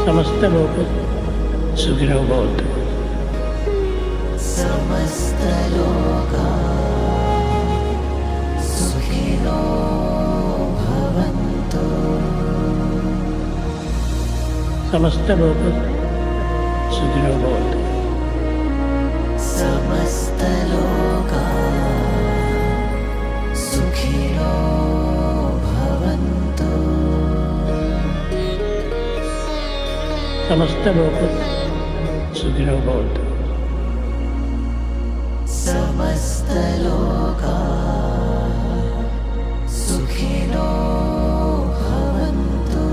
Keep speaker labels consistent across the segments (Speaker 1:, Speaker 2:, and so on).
Speaker 1: समस्त लोक सुखिनो भवन्तु।
Speaker 2: समस्त लोका सुखिनो भवन्तु।
Speaker 1: समस्त लोक सुखिनो भवन्तु।
Speaker 2: समस्त लोका सुखिनो भवन्तु।
Speaker 1: समस्त लोक सुखिनो भवन्तु।
Speaker 2: समस्त लोका सुखिनो भवन्तु।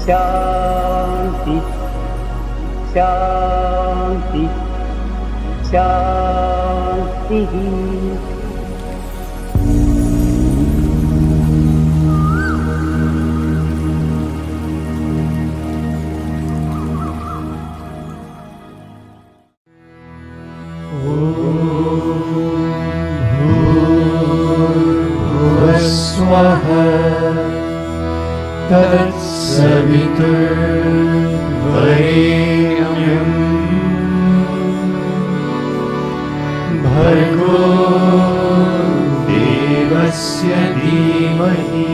Speaker 1: शांति शांति शांति।
Speaker 3: तत्सवितुर्वरेण्यं भर्गो देवस्य धीमहि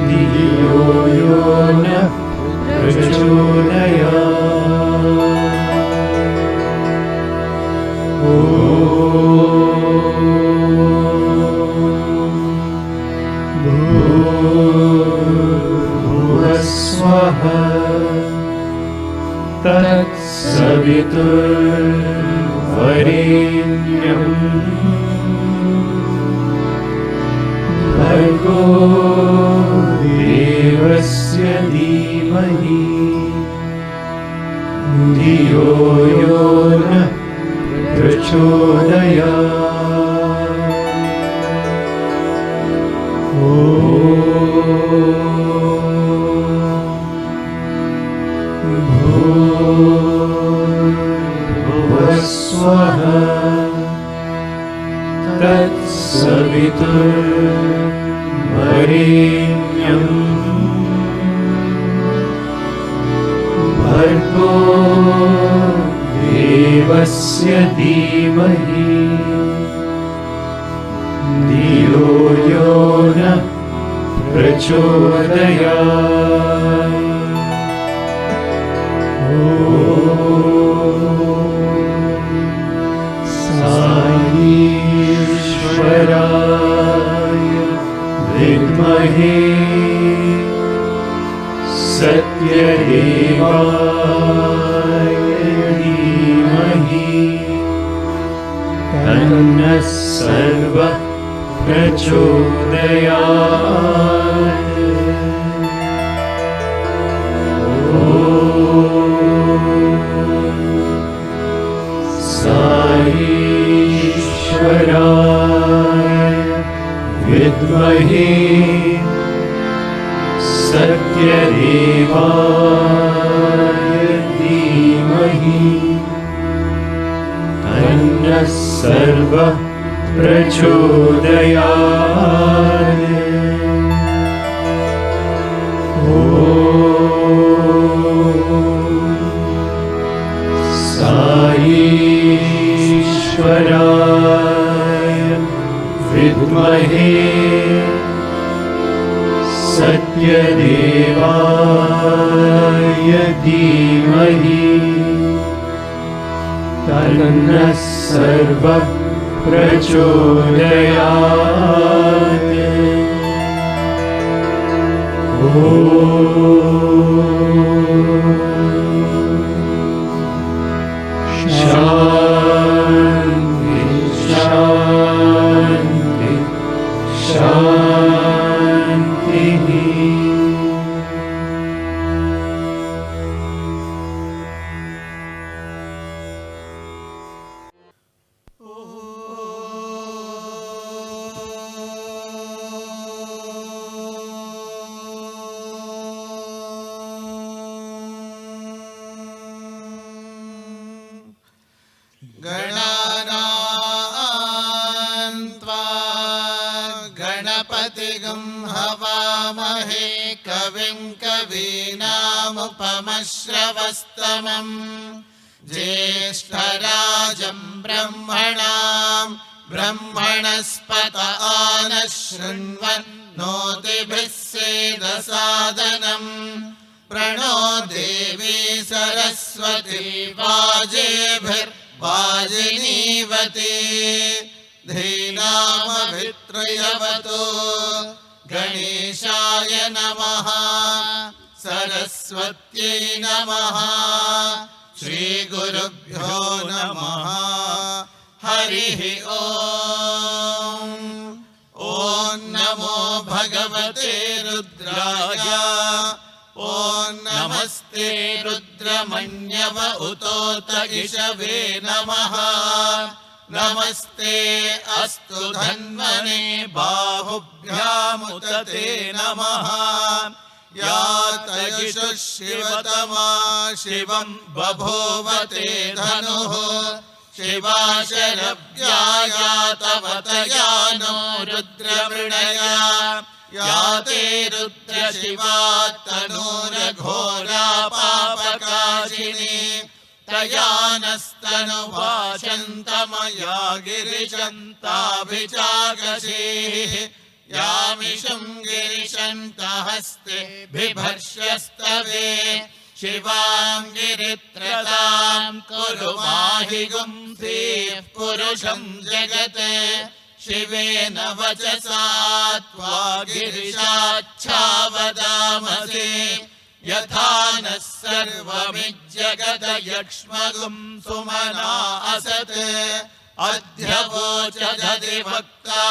Speaker 3: धियो यो नः प्रचोदयात्। तत्सवितुर्वरेण्यं भर्गो देवस्य धीमहि धियो यो नः प्रचोदयात्। भूर्भुवस्सुवः तत्सवितुर्वरेण्यं भर्गो देवस्य धीमहि धियो यो नः प्रचोदयात्। साईश्वराय विद्महे सत्यदेवाय धीमहि तन्नः सर्वः प्रचोदयात्। साईश्वराय विद्महे सत्यदेवाय धीमहि तन्नः सर्वः प्रचोदयात्। साईश्वराय विद्महे सत्यदेवाय धीमहि तन्नः सर्वः प्रचोदयात्। शान्ति शान्ति शान्तिः।
Speaker 4: सार्गं हवामहे कविं कवीनामुपमश्रवस्तमम् ज्येष्ठराजं ब्रह्मणां ब्रह्मणस्पत आनः शृण्वन्नोतिभिः सेदसादनम् प्रणो देवी सरस्वती वाजेभिर्वाजिनीवती धीनामभित्रयवतु गणेशाय नमः सरस्वत्यै नमः श्रीगुरुभ्यो नमः हरिः ॐ नमो भगवते रुद्राय ॐ नमस्ते रुद्रमन्यव उतोत इषवे नमः नमस्ते अस्तु धन्वने बाहुभ्यामुत ते नमः यातयिषुः शिवतमा शिवं बभूवते धनुः शिवाशरव्यायातवतया नो रुद्रवृणया याते रुद्रशिवा तनूरघोरा पापकाशिनी तया नस्तनुभाषन्तमया गिरिशन्ताभिचाकशीः यामिषं गिरिशन्तहस्ते बिभर्ष्यस्तवे शिवां गिरित्रतां कुरु माहि गुंसीः पुरुषं जगत् शिवेन वचसा त्वा गिरिशाच्छावदामसे यथा नः सर्वमिज्जगदयक्ष्मगुं सुमना असत् अद्य वोचदधिवक्ता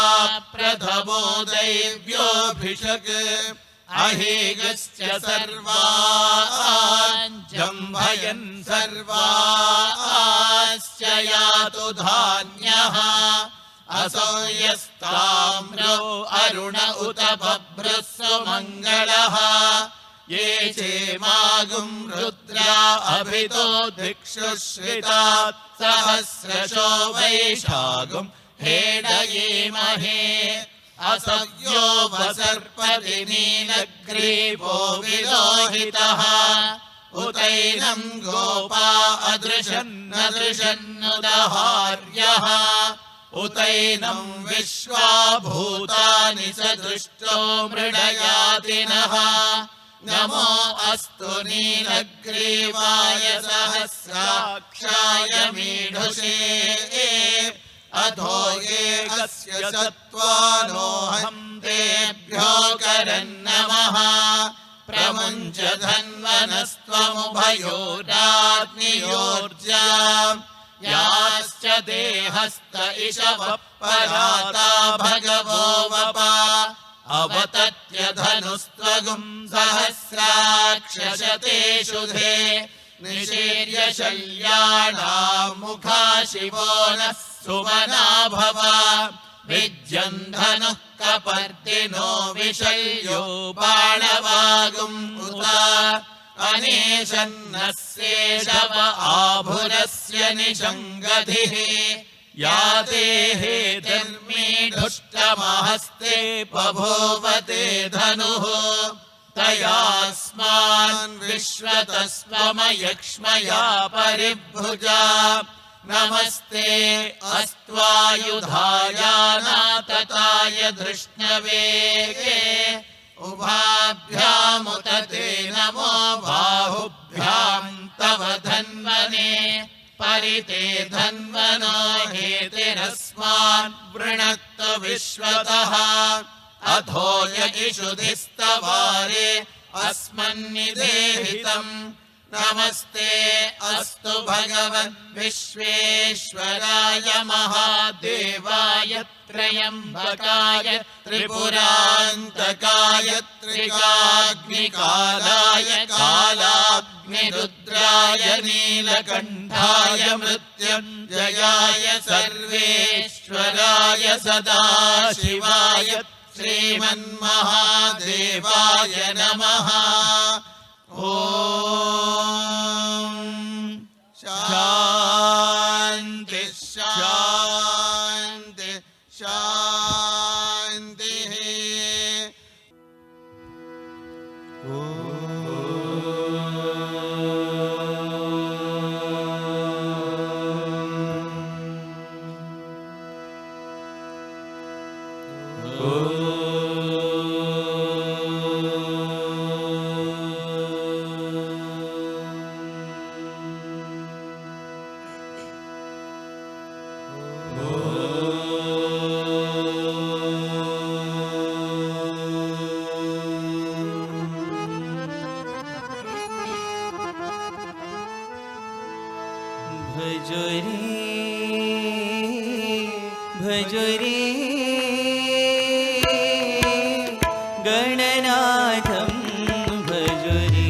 Speaker 4: प्रथमो दैव्योऽभिषक् अहेगश्च सर्वान् जम्भयन् सर्वाश्च यातु धान्यः असौ यस्ताम्रो अरुण उत बभ्रः सुमङ्गलः ये चेमागुं रुद्रा अभितो दिक्षुश्रितात् सहस्रशो वैशागुं हेडयेमहे असव्यो वसर्पति नीलग्रीवो विलोहितः उतैनं गोपा अदृशन्नदृशन्नुदहार्यः उतैनं विश्वा भूतानि सदृष्टो मृडयातिनः नमो अस्तु नीलग्रीवाय सहस्राक्षाय मीढुषे अधो एकस्य सत्त्वानोऽहं तेभ्यो करन्नमः प्रमुञ्च धन्वनस्त्वमुभयोराग्नियोर्जाम् याश्च देहस्त इषवः पराता भगवो वपा अवतत्य धनुस्त्वगुं सहस्राक्षशते शुधे निशीर्य शल्याणां मुखा शिवो नः सुमना भव विज्यन् धनुः कपर्दिनो विशल्यो बाणवागुम् उत अनेशन्नः शेषव आभुरस्य निषङ्गधिः याते हेतिर्मीढुष्टमहस्ते बभूवते धनुः तयास्मान् विश्वतस्त्वमयक्ष्मया परिभुजा नमस्ते अस्त्वायुधायानातताय धृष्णवे उभाभ्यामुत ते नमो बाहुभ्यां तव धन्वने परिते धन्वनो हेतिरस्मान् वृणक्तु विश्वतः अधो य इषुधिस्तवारे अस्मन्निदेहितम् नमस्ते अस्तु भगवन् विश्वेश्वराय महादेवाय त्र्यम्बकाय त्रिपुरान्तकाय त्रिकाग्निकालाय कालाग्निरुद्राय नीलकण्ठाय मृत्युञ्जयाय सर्वेश्वराय सदाशिवाय श्रीमन्महादेवाय नमः। ॐ शान्ति शान्ति शान्तिः।
Speaker 2: भजो रे गणनाथं भजो रे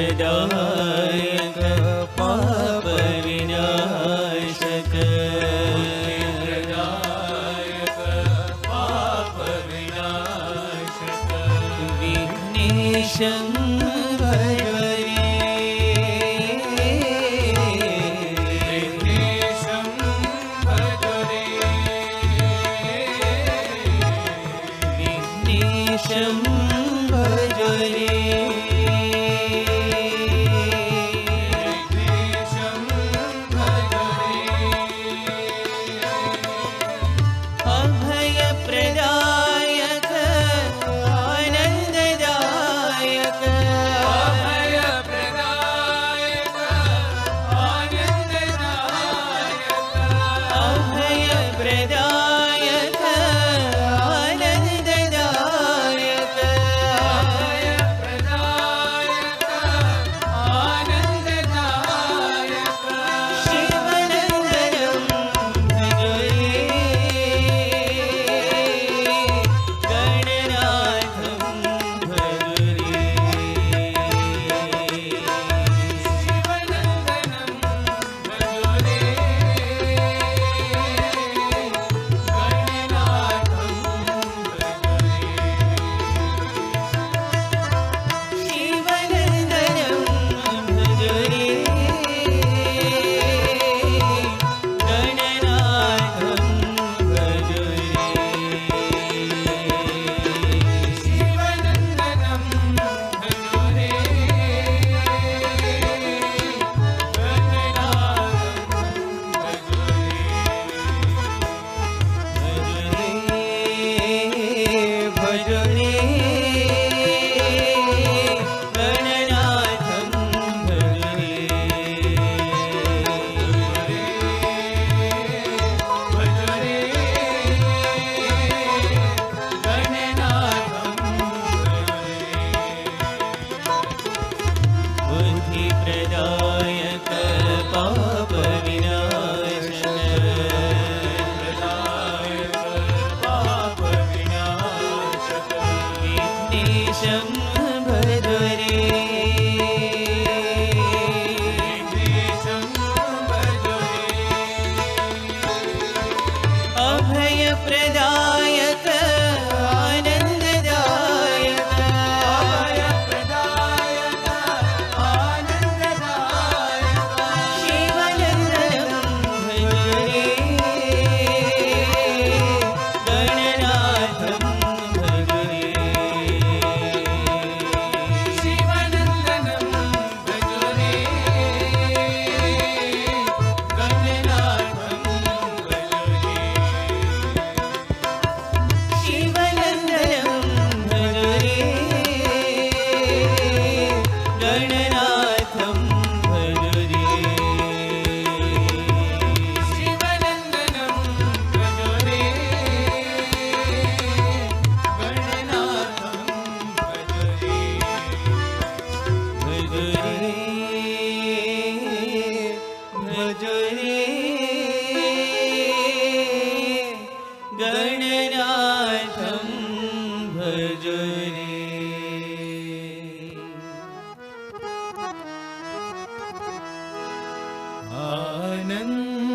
Speaker 2: प्रदायक पाप विनाशक विघ्नेशं भजो रे विघ्नेशं भजो रे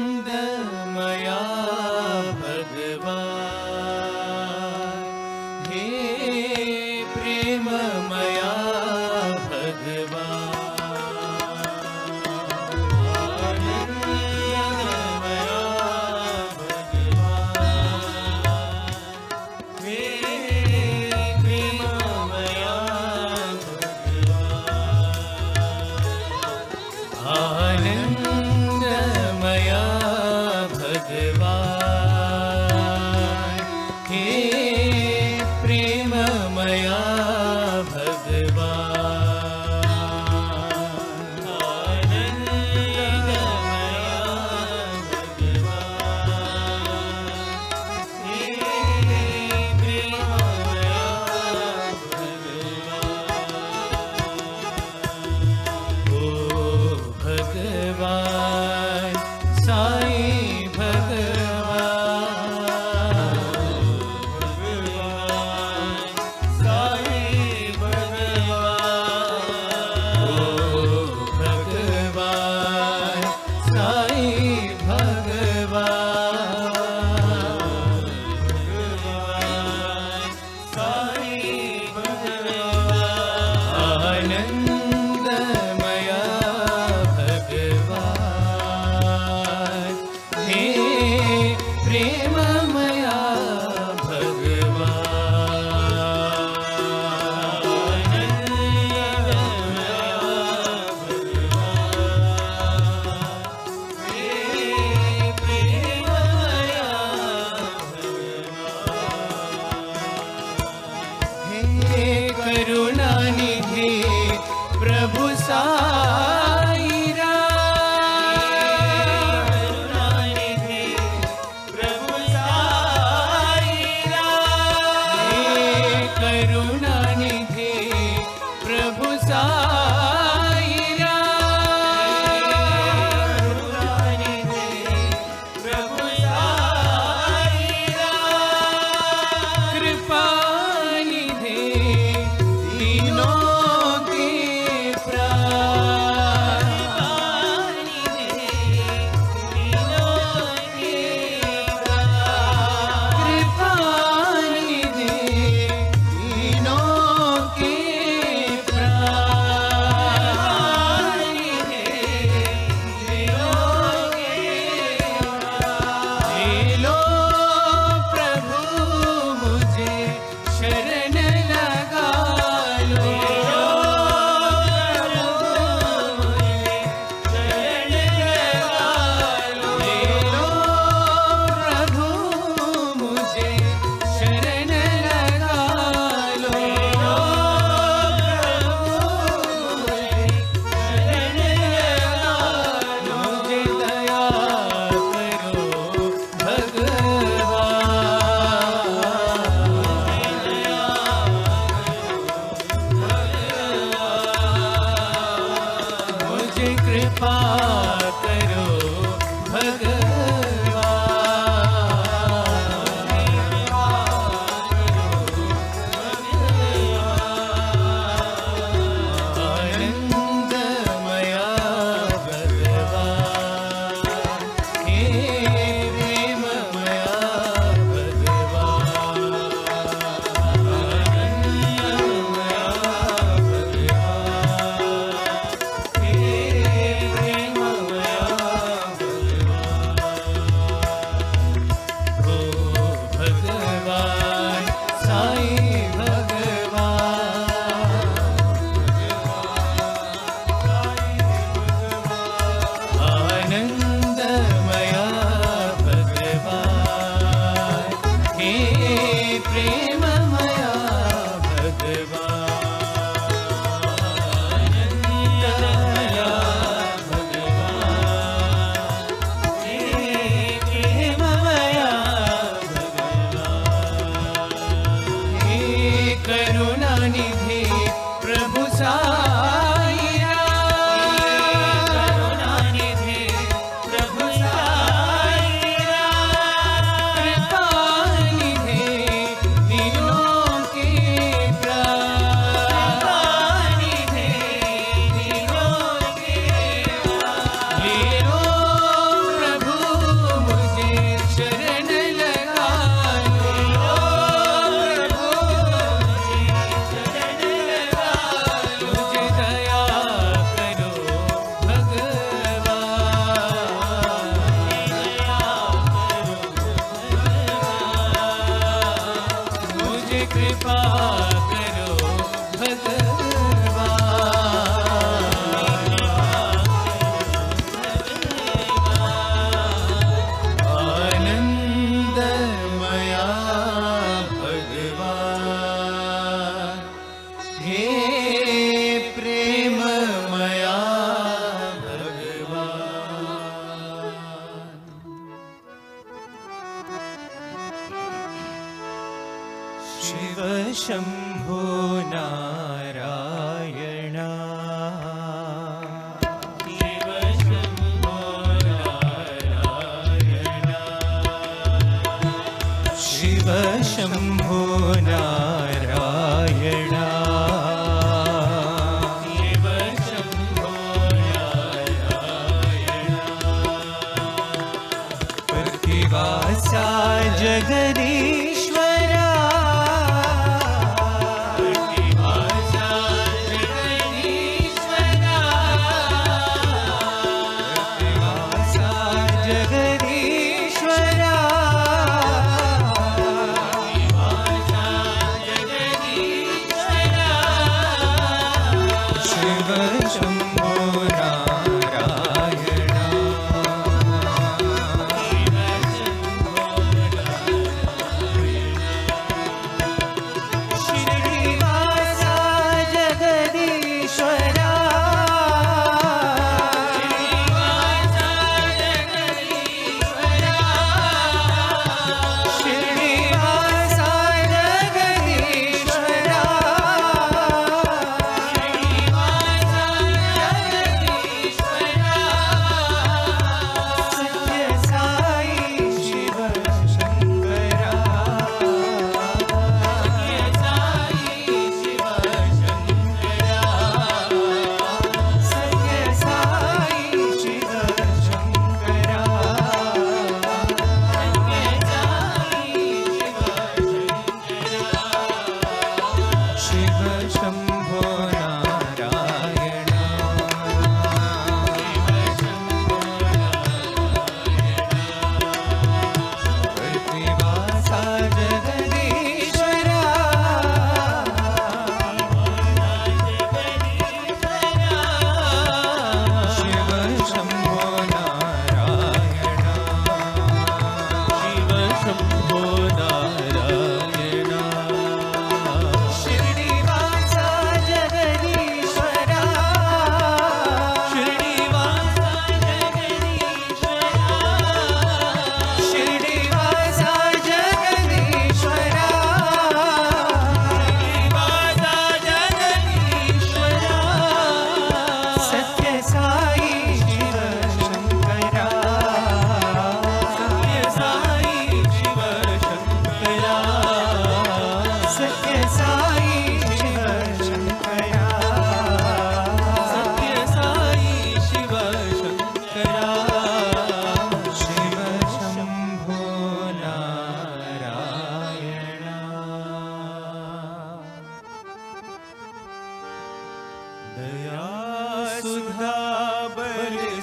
Speaker 5: आनन्दमया भगवान्
Speaker 2: करुणानिधि प्रभु साई राम, करुणानिधि प्रभु साई राम, करुणानिधि प्रभु साई राम, करुणानिधि प्रभु साई राम, कृपानिधि दीनों के प्राण, कृपानिधि दीनों के प्राण, हे लो प्रभु मुझे शरण लगा लो, ले लो प्रभु मुझे शरण लगा लो, मुझे दया करो भगवान, मुझे कृपा करो भगवान, आनंदमया भगवान, हे प्रेममया भगवान, आनंदमया भगवान, हे प्रेममया भगवान, ओ भगवान साई आनंदमया भगवान, हे प्रेममया भगवान, आनंदमया भगवान, हे प्रेममया भगवान, हे करुणानिधि प्रभु साई राम, करुणानिधि प्रभु साई राम, कृपानिधि दीनों के प्राण, कृपानिधि दीनों के प्राण, ले लो प्रभु मुझे शरण लगा लो, प्रभु मुझे शरण लगा लो, मुझे दया करो भगवान, दया करो भगवान, मुझे कृपा करो भगवान, आनंदमया भगवान, हे प्रेममया भगवान। शिव शंभो नारायण, शिव शंभो नारायण, शिव शंभो नारायण, शिव शंभो नारायण, प्रतिवासा जगदीश्वरा, प्रतिवासा जगदीश्वरा, प्रतिवासा जगदीश्वरा, प्रतिवासा जगदीश्वरा,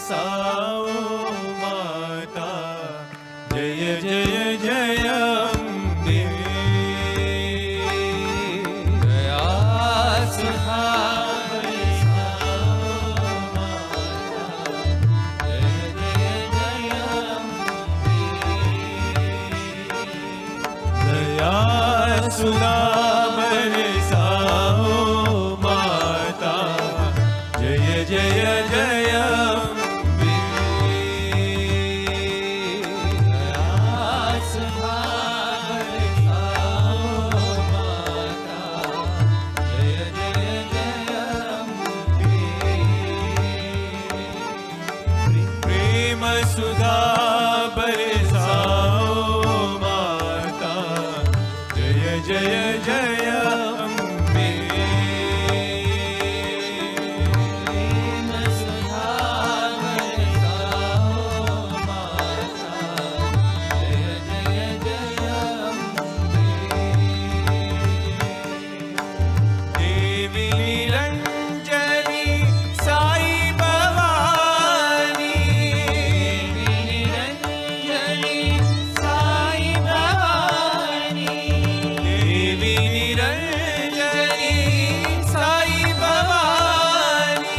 Speaker 2: बरसाओ माता, जय जय जय अम्बे। दया सुधा बरसाओ माता, जय जय जय अम्बे। दया सुधा बरसाओ माता, जय जय जय अम्बे। दया सुधा बरसाओ माता, जय जय जय अम्बे। प्रेम सुधा बरसाओ माता, जय जय जय अम्बे। प्रेम सुधा बरसाओ माता, जय जय जय अम्बे। देवी निरंजनी साई भवानी, देवी निरंजनी साई भवानी, देवी निरंजनी साई भवानी,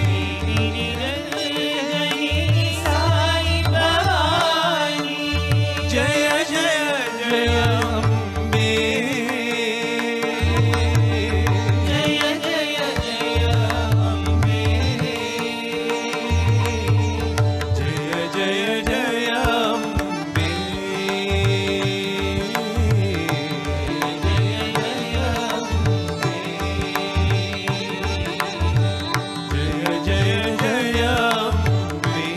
Speaker 2: देवी निरंजनी साई भवानी। जय जय जय अम्बे, जय जय जय अम्बे। जय जय जय अम्बे, जय जय अम्बे। जय जय जय अम्बे, जय जय अम्बे।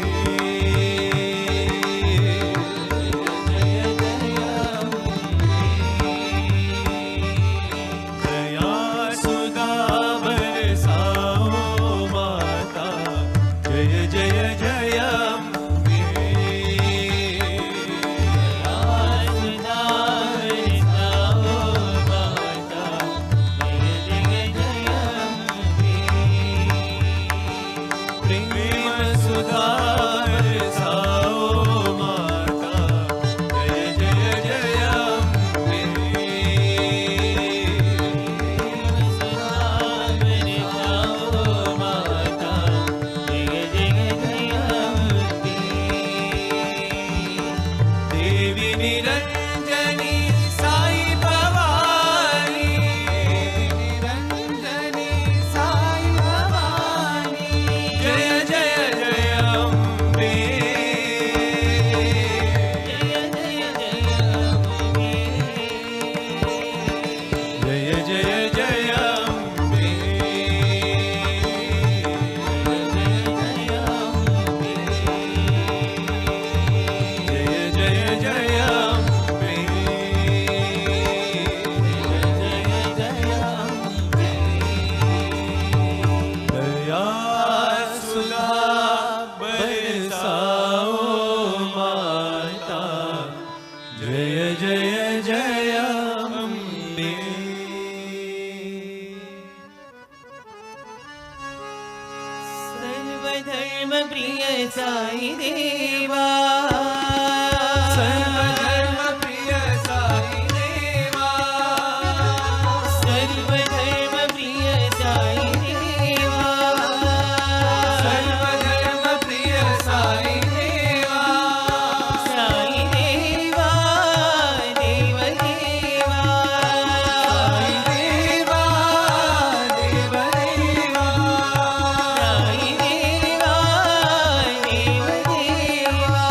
Speaker 2: दया सुधा बरसाओ माता, जय जय जय अम्बे। दया सुधा बरसाओ माता, जय जय जय अम्बे। प्रेम सुधा बरसाओ माता, जय जय जय अम्बे। देवी निरंजनी साई भवानी, निरंजनी साई भवानी। जय जय जय अम्बे, जय जय जय अम्बे। जय जय जय अम्बे, जय जय अम्बे। जय जय जय अम्बे, जय जय अम्बे। दया सुधा बरसाओ माता, जय जय जय अम्बे।
Speaker 5: सर्वधर्म प्रिय साई देवा,
Speaker 2: सर्वधर्म प्रिय साई देवा,
Speaker 5: सर्वधर्म प्रिय साई देवा,
Speaker 2: सर्वधर्म प्रिय साई देवा।
Speaker 5: साई देवा देव देवा,
Speaker 2: साई देवा देव देवा,
Speaker 5: साई देवा देव देवा,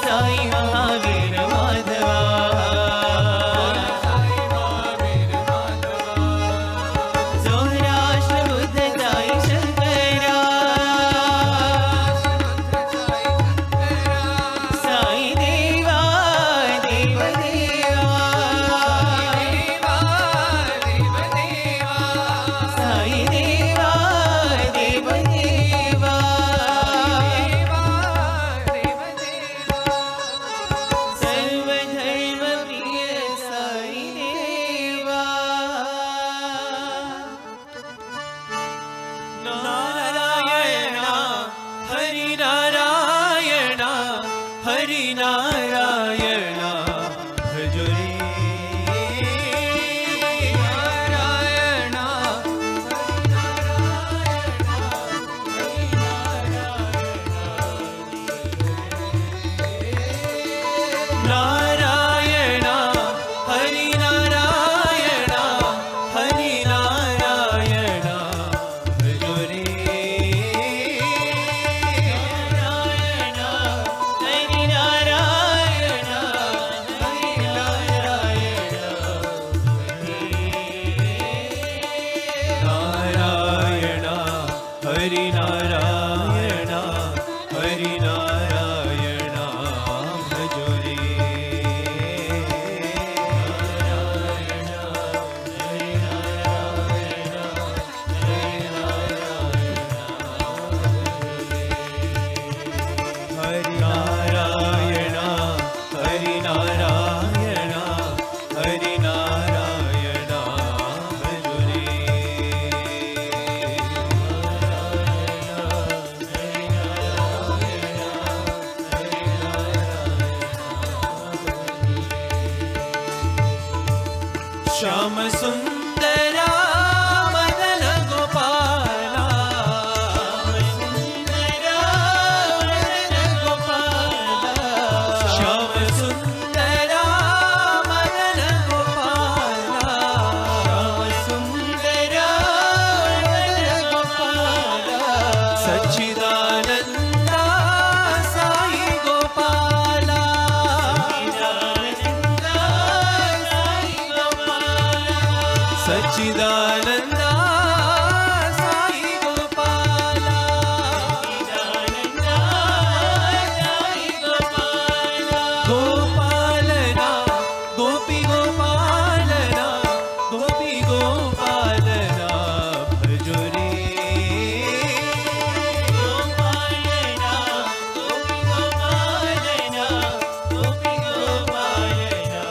Speaker 5: साई महावीर माधवा सौराष्ट्र बुद्ध साई शंकरा साई देवा देव देवा साई देवा देव देवा सर्वधर्म प्रिय साई देवा नारायण हरि नारायण हरि नारायण भजो रे नारायण नारायण हरि नारायण हरि नारायण भजो रे नारायण हरि नारायण हरि नारायण नारायण हरि नारायण हरि नारायण भजो रे हरि नारायण हरि नारायण हरि नारायण भजो रे श्याम सुंदरा मदन गोपाला श्याम सुंदरा मदन गोपाला श्याम सुंदरा मदन गोपाला सच्चिदानंदा साई गोपाला सच्चिदानंदा साई गोपाला गोपालना गोपी गोपालना गोपी गोपालना भजो रे गोपालना गोपी गोपालना गोपी गोपालना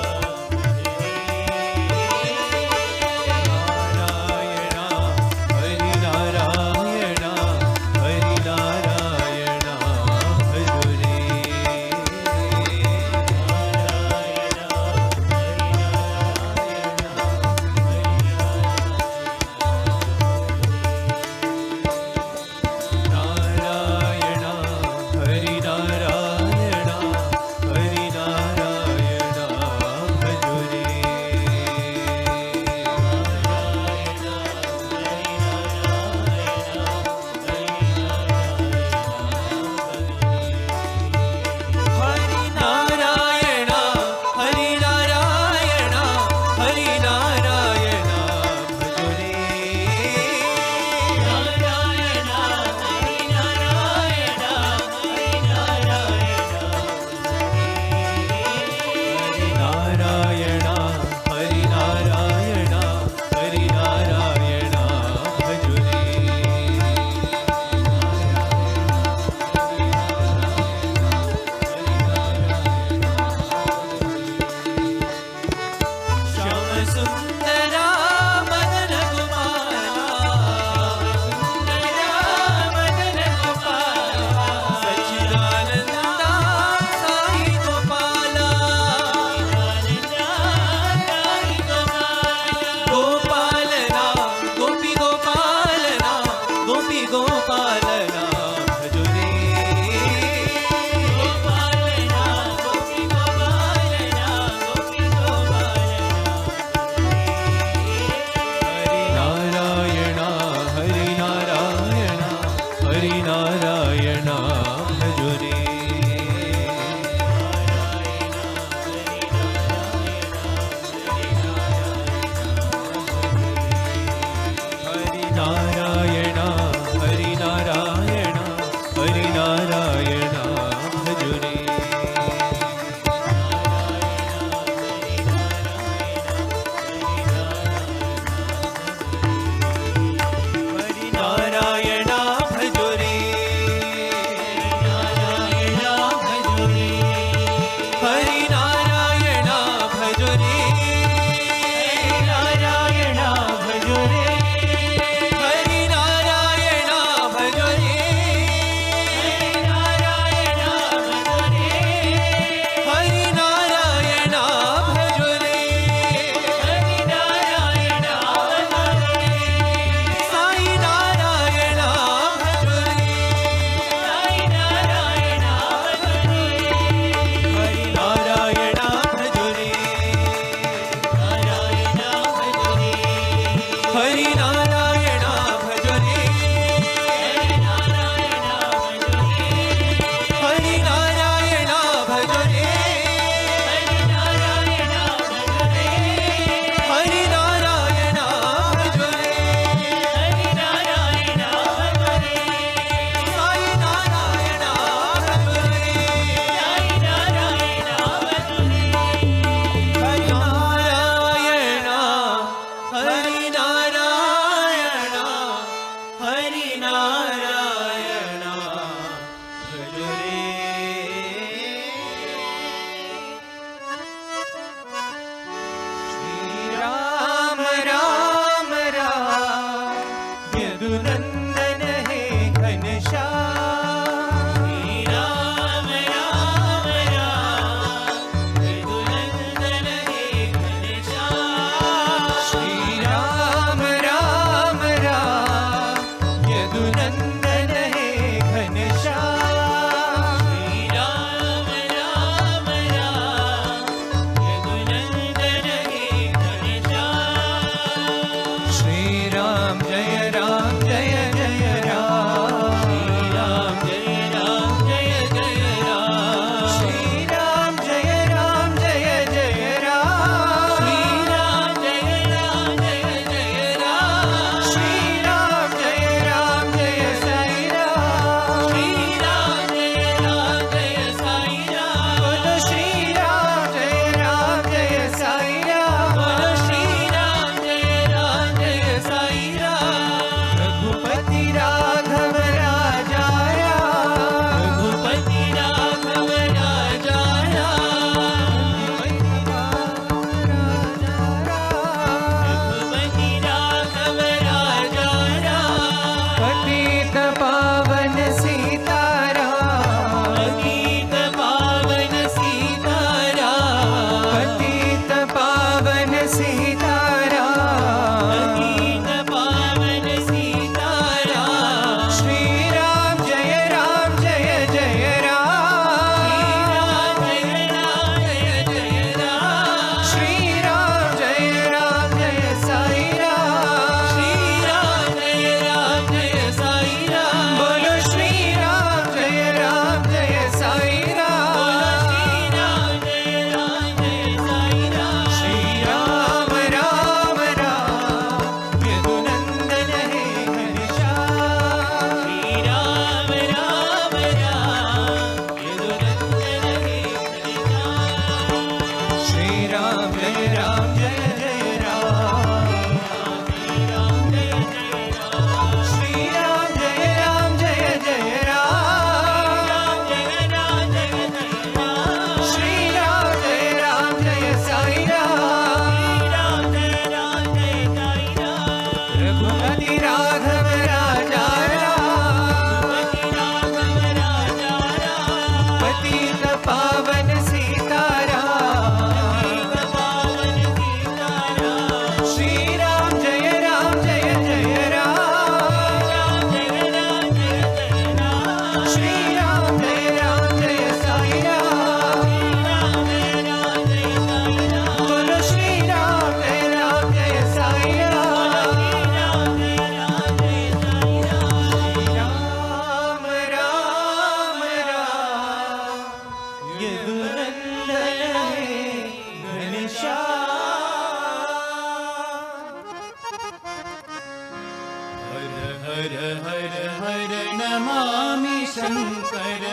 Speaker 5: शंकर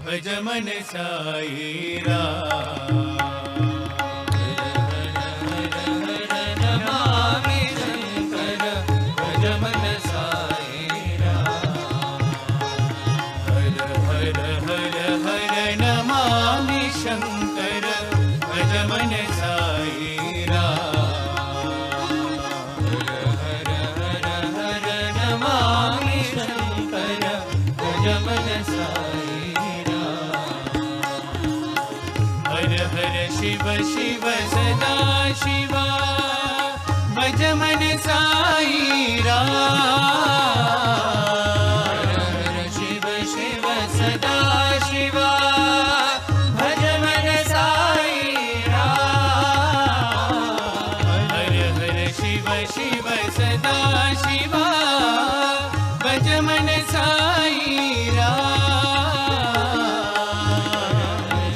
Speaker 5: भज मन साई राम नमामि शंकर भज मन साई राम हर हर हर हर नमामि शंकर भज मन साई राम हर हर हर नमामि शंकर भज मन साई हर हर शिव शिव सदा शिवा भज मन साई राम हर हर शिव शिव सदा शिवा भज मन साई राम हर हर शिव शिव सदा शिवा भज मन साई राम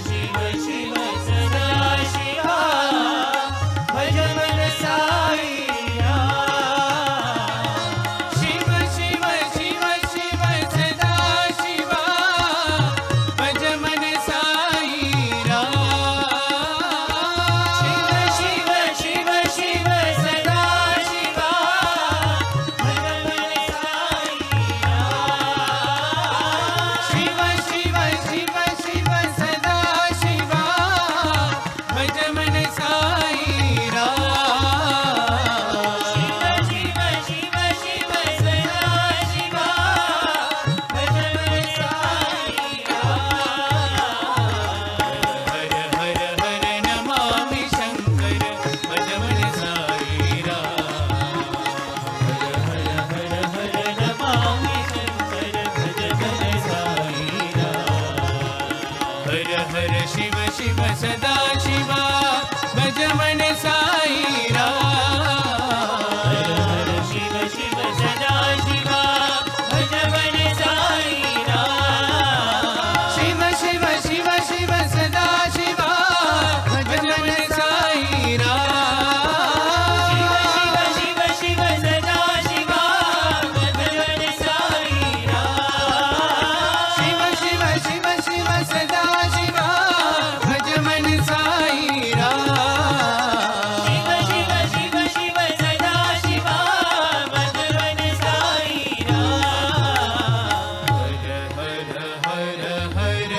Speaker 5: शिव शिव सदा शिवा भज मन साई राम शिव शिव शिव शिव सदा शिवा भज मन साई राम शिव शिव शिव शिव सदा शिवा भज मन साई राम शिव शिव शिव शिव सदा शिवा भज मन साई राम शिव शिव शिव सदा शिवा भज मन साई राम हर हर हर नमामि शंकर भज मन साई राम हर हर हर नमामि शंकर भज मन साई राम हर हर शिव शिव सदा शिवा भज मन साई राम हर हर शिव शिव सदा शिवा भज मन साई राम शिव शिव शिव शिव सदा शिवा भज मन साई राम शिव शिव शिव सदा शिवा भज मन साई राम शिव शिव शिव शिव सदा शिवा भज मन साई राम शिव शिव शिव शिव सदा शिवा भज मन साई राम हर हर हर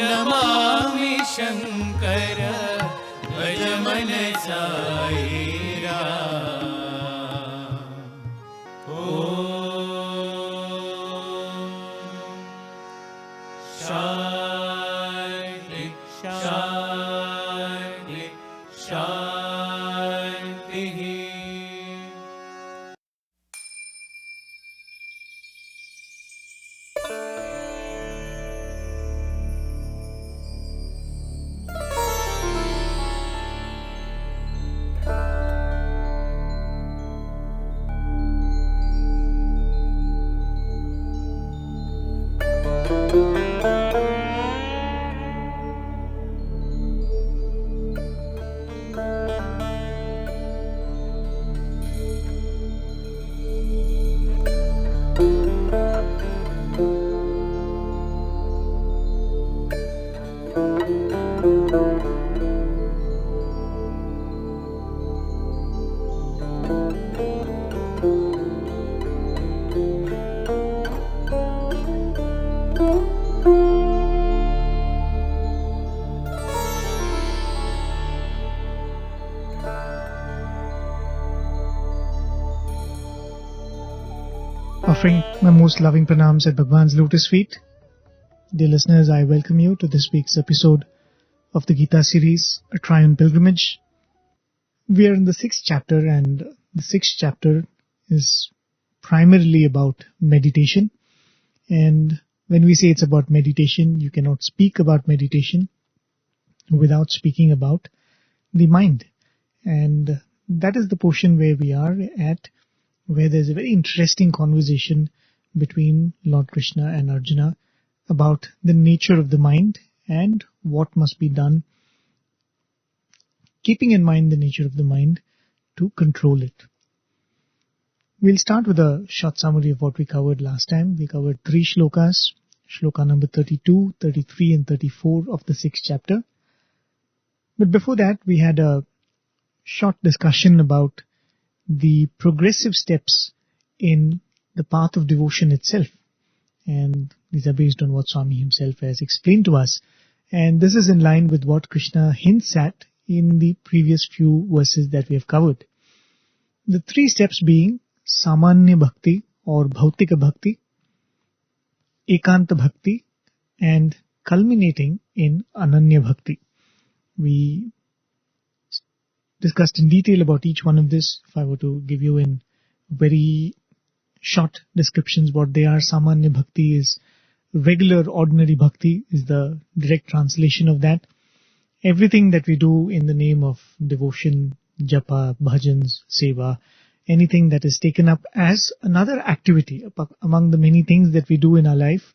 Speaker 5: नमामि शंकर भज मन साई राम शांति शांति शांति
Speaker 6: Offering my most loving pranams at Bhagwan's lotus feet. Dear listeners, I welcome you to this week's episode of the Gita series, A Triune Pilgrimage. We are in the 6th chapter, and the 6th chapter is primarily about meditation. And when we say it's about meditation, you cannot speak about meditation without speaking about the mind. And that is the portion where we are at, where there's a very interesting conversation between Lord Krishna and Arjuna about the nature of the mind and what must be done, keeping in mind the nature of the mind, to control it. We'll start with a short summary of what we covered last time. We covered 3 shlokas shloka number 32, 33 and 34 of the 6th chapter. But before that, we had a short discussion about the progressive steps in the path of devotion itself. And these are based on what Swami himself has explained to us. And this is in line with what Krishna hints at in the previous few verses that we have covered. The 3 steps being Samanya Bhakti or Bhautika Bhakti, Ekanta Bhakti, and culminating in Ananya Bhakti. We discussed in detail about each one of this. If I were to give you in very short descriptions what they are, Samanya Bhakti is regular, ordinary bhakti, is the direct translation of that. Everything that we do in the name of devotion, japa, bhajans, seva, anything that is taken up as another activity among the many things that we do in our life,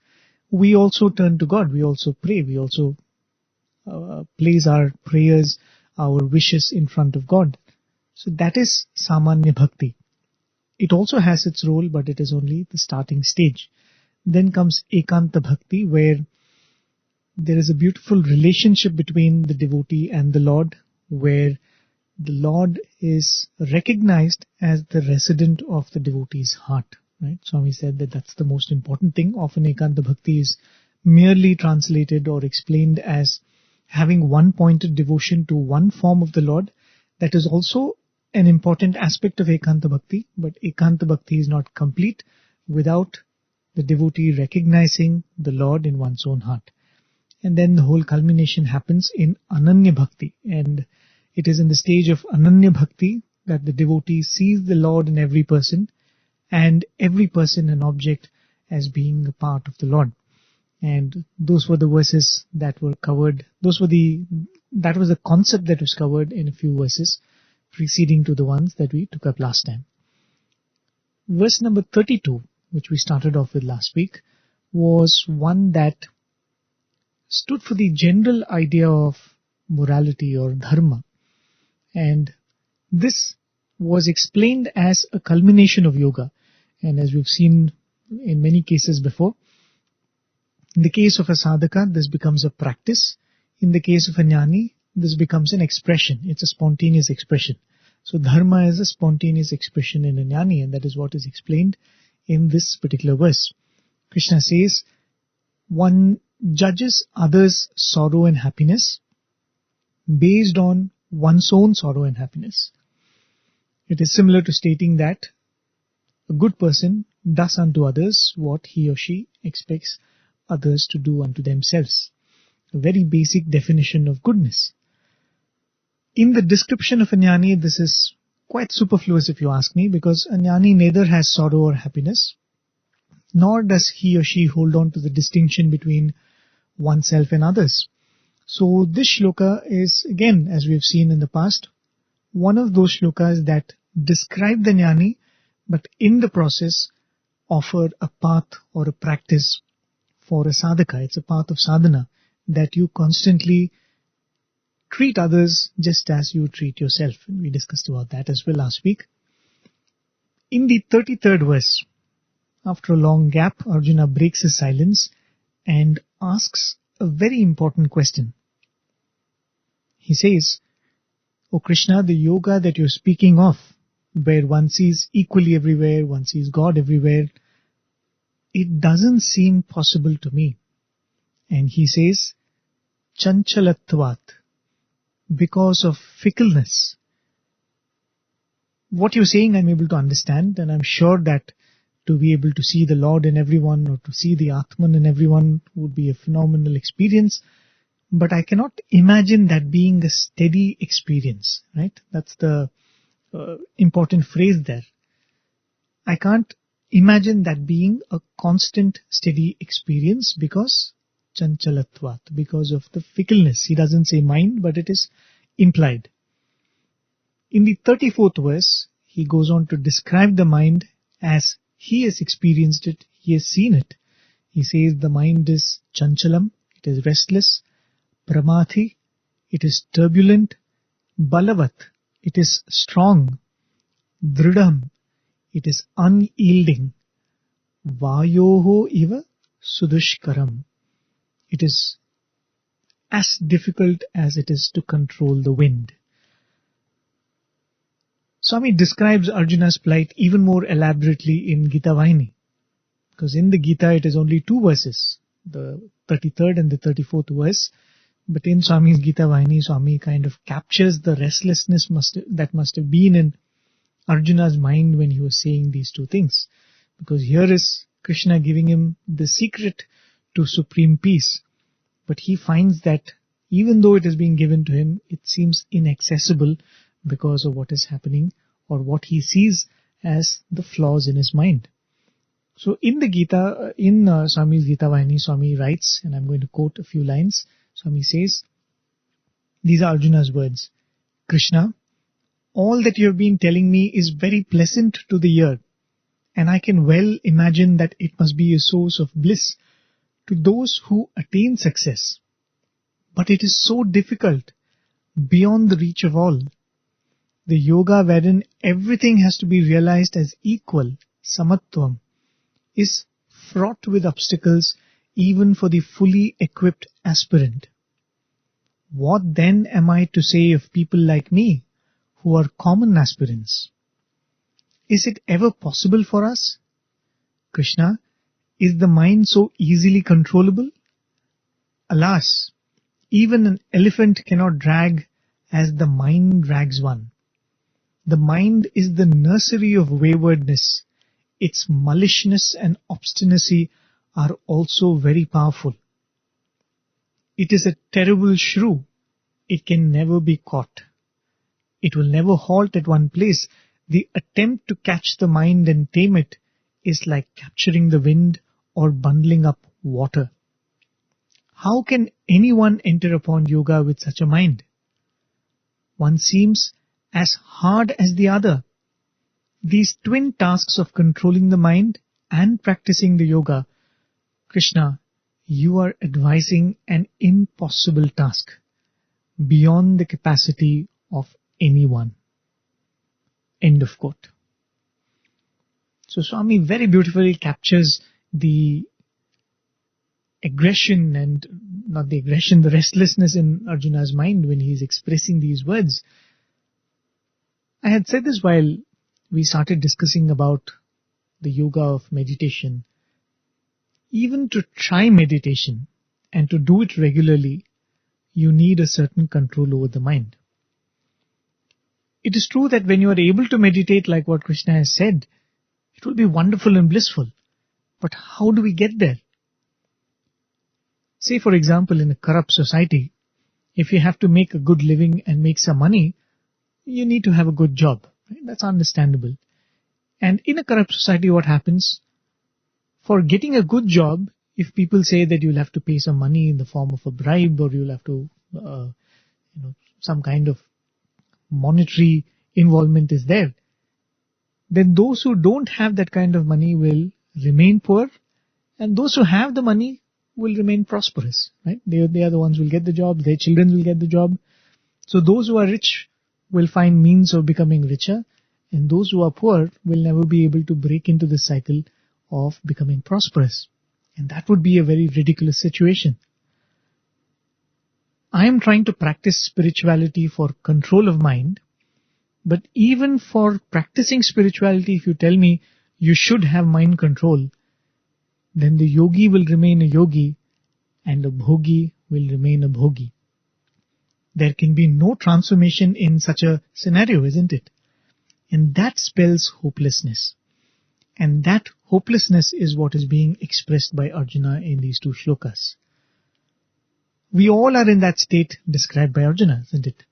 Speaker 6: we also turn to God, we also pray, we also place our prayers, our wishes in front of God. So that is Samanya Bhakti. It also has its role, but it is only the starting stage. Then comes Ekanta Bhakti, where there is a beautiful relationship between the devotee and the Lord, where the Lord is recognized as the resident of the devotee's heart. Right? Swami said that that's the most important thing. Often Ekanta Bhakti is merely translated or explained as having one-pointed devotion to one form of the Lord. That is also an important aspect of Ekanta Bhakti, but Ekanta Bhakti is not complete without the devotee recognizing the Lord in one's own heart. And then the whole culmination happens in Ananya Bhakti, and it is in the stage of Ananya Bhakti that the devotee sees the Lord in every person, and every person and object as being a part of the Lord. And those were the verses that were covered. That was the concept that was covered in a few verses preceding to the ones that we took up last time. Verse number 32, which we started off with last week, was one that stood for the general idea of morality or dharma. And this was explained as a culmination of yoga. And as we've seen in many cases before, in the case of a sadhaka, this becomes a practice. In the case of a jnani, this becomes an expression. It's a spontaneous expression. So dharma is a spontaneous expression in a jnani, and that is what is explained in this particular verse. Krishna says, one judges others' sorrow and happiness based on one's own sorrow and happiness. It is similar to stating that a good person does unto others what he or she expects others to do unto themselves. A very basic definition of goodness. In the description of a jnani, this is quite superfluous if you ask me, because a jnani neither has sorrow or happiness, nor does he or she hold on to the distinction between oneself and others. So this shloka is, again, as we have seen in the past, one of those shlokas that describe the jnani, but in the process offer a path or a practice for a sadhaka. It's a path of sadhana that you constantly treat others just as you treat yourself. And we discussed about that as well last week. In the 33rd verse, after a long gap, Arjuna breaks his silence and asks a very important question. He says, "O Krishna, the yoga that you're speaking of, where one sees equally everywhere, one sees God everywhere, it doesn't seem possible to me." And he says, "Chanchalatvat," because of fickleness. What you're saying I'm able to understand, and I'm sure that to be able to see the Lord in everyone or to see the Atman in everyone would be a phenomenal experience. But I cannot imagine that being a steady experience, right? That's the important phrase there. I can't imagine that being a constant, steady experience because chanchalatvat, because of the fickleness. He doesn't say mind, but it is implied. In the 34th verse, he goes on to describe the mind as he has experienced it, he has seen it. He says the mind is chanchalam, it is restless, pramathi, it is turbulent, balavat, it is strong, dridham, it is unyielding, vayoho iva sudushkaram. It is as difficult as it is to control the wind. Swami describes Arjuna's plight even more elaborately in Gita Vahini, because in the Gita it is only 2 verses, the 33rd and the 34th verse, but in Swami's Gita Vahini, Swami kind of captures the restlessness that must have been in Arjuna's mind when he was saying these 2 things, because here is Krishna giving him the secret to supreme peace, but he finds that even though it is being given to him, it seems inaccessible because of what is happening or what he sees as the flaws in his mind. So in the Gita, in Swami's Gita Vahini, Swami writes, and I'm going to quote a few lines. Swami says, these are Arjuna's words, Krishna, all that you have been telling me is very pleasant to the ear, and I can well imagine that it must be a source of bliss to those who attain success. But it is so difficult, beyond the reach of all. The yoga wherein everything has to be realized as equal, samatvam, is fraught with obstacles even for the fully equipped aspirant. What then am I to say of people like me, who are common aspirants? Is it ever possible for us? Krishna, is the mind so easily controllable? Alas, even an elephant cannot drag as the mind drags one. The mind is the nursery of waywardness. Its maliciousness and obstinacy are also very powerful. It is a terrible shrew. It can never be caught. It will never halt at one place. The attempt to catch the mind and tame it is like capturing the wind or bundling up water. How can anyone enter upon yoga with such a mind? One seems as hard as the other. These twin tasks of controlling the mind and practicing the yoga, Krishna, you are advising an impossible task, beyond the capacity of anyone. End of quote. So Swami very beautifully captures the aggression and, not the aggression, the restlessness in Arjuna's mind when he is expressing these words. I had said this while we started discussing about the yoga of meditation. Even to try meditation and to do it regularly, you need a certain control over the mind. It is true that when you are able to meditate like what Krishna has said, it will be wonderful and blissful. But how do we get there? Say, for example, in a corrupt society, if you have to make a good living and make some money, you need to have a good job. Right? That's understandable. And in a corrupt society, what happens? For getting a good job, if people say that you'll have to pay some money in the form of a bribe, or you'll have to, some kind of monetary involvement is there, then those who don't have that kind of money will remain poor, and those who have the money will remain prosperous. Right? They are the ones who will get the job, their children will get the job. So those who are rich will find means of becoming richer, and those who are poor will never be able to break into the cycle of becoming prosperous. And that would be a very ridiculous situation. I am trying to practice spirituality for control of mind, but even for practicing spirituality, if you tell me you should have mind control, then the yogi will remain a yogi and a bhogi will remain a bhogi. There can be no transformation in such a scenario, isn't it? And that spells hopelessness. And that hopelessness is what is being expressed by Arjuna in these 2 shlokas. We all are in that state described by Arjuna, isn't it?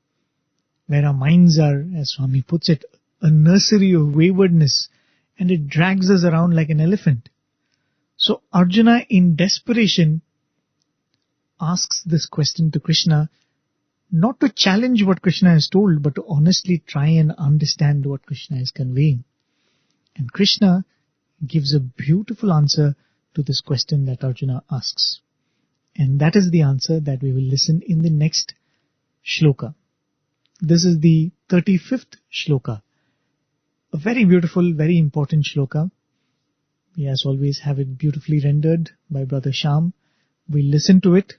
Speaker 6: Where our minds are, as Swami puts it, a nursery of waywardness, and it drags us around like an elephant. So Arjuna, in desperation, asks this question to Krishna, not to challenge what Krishna has told, but to honestly try and understand what Krishna is conveying. And Krishna gives a beautiful answer to this question that Arjuna asks. And that is the answer that we will listen in the next shloka. This is the 35th shloka. A very beautiful, very important shloka, We as always have it beautifully rendered by Brother Shyam. We'll listen to it.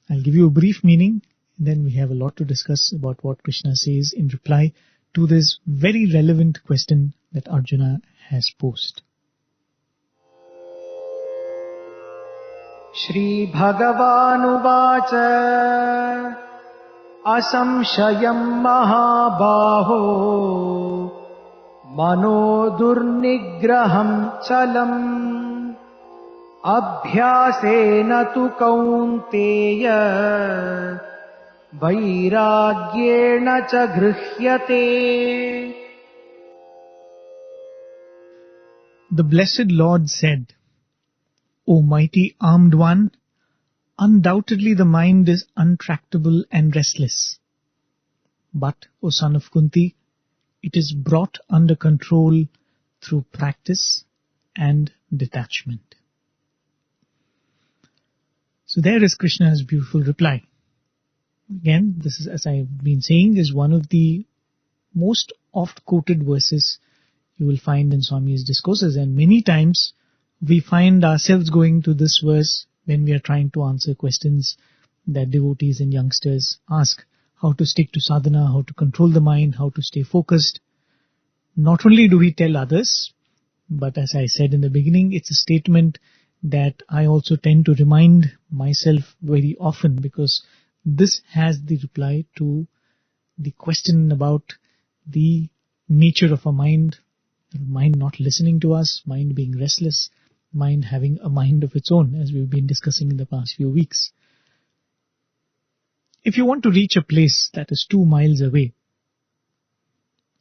Speaker 6: I'll give you a brief meaning. Then we have a lot to discuss about what Krishna says in reply to this very relevant question that Arjuna has posed.
Speaker 7: Shri Bhagavanuvacha Asamshayam Mahabaho Mano Durnigraham Chalam Abhyasena tu Kaunteya Vairagyena cha Grhyate.
Speaker 6: The blessed Lord said, O mighty armed one, undoubtedly the mind is untractable and restless. But, O son of Kunti, it is brought under control through practice and detachment. So there is Krishna's beautiful reply. Again, this is, as I've been saying, is one of the most oft-quoted verses you will find in Swami's discourses, and many times we find ourselves going to this verse when we are trying to answer questions that devotees and youngsters ask. How to stick to sadhana, how to control the mind, how to stay focused. Not only do we tell others, but as I said in the beginning, it's a statement that I also tend to remind myself very often, because this has the reply to the question about the nature of a mind not listening to us, mind being restless, mind having a mind of its own, as we've been discussing in the past few weeks. If you want to reach a place that is 2 miles away,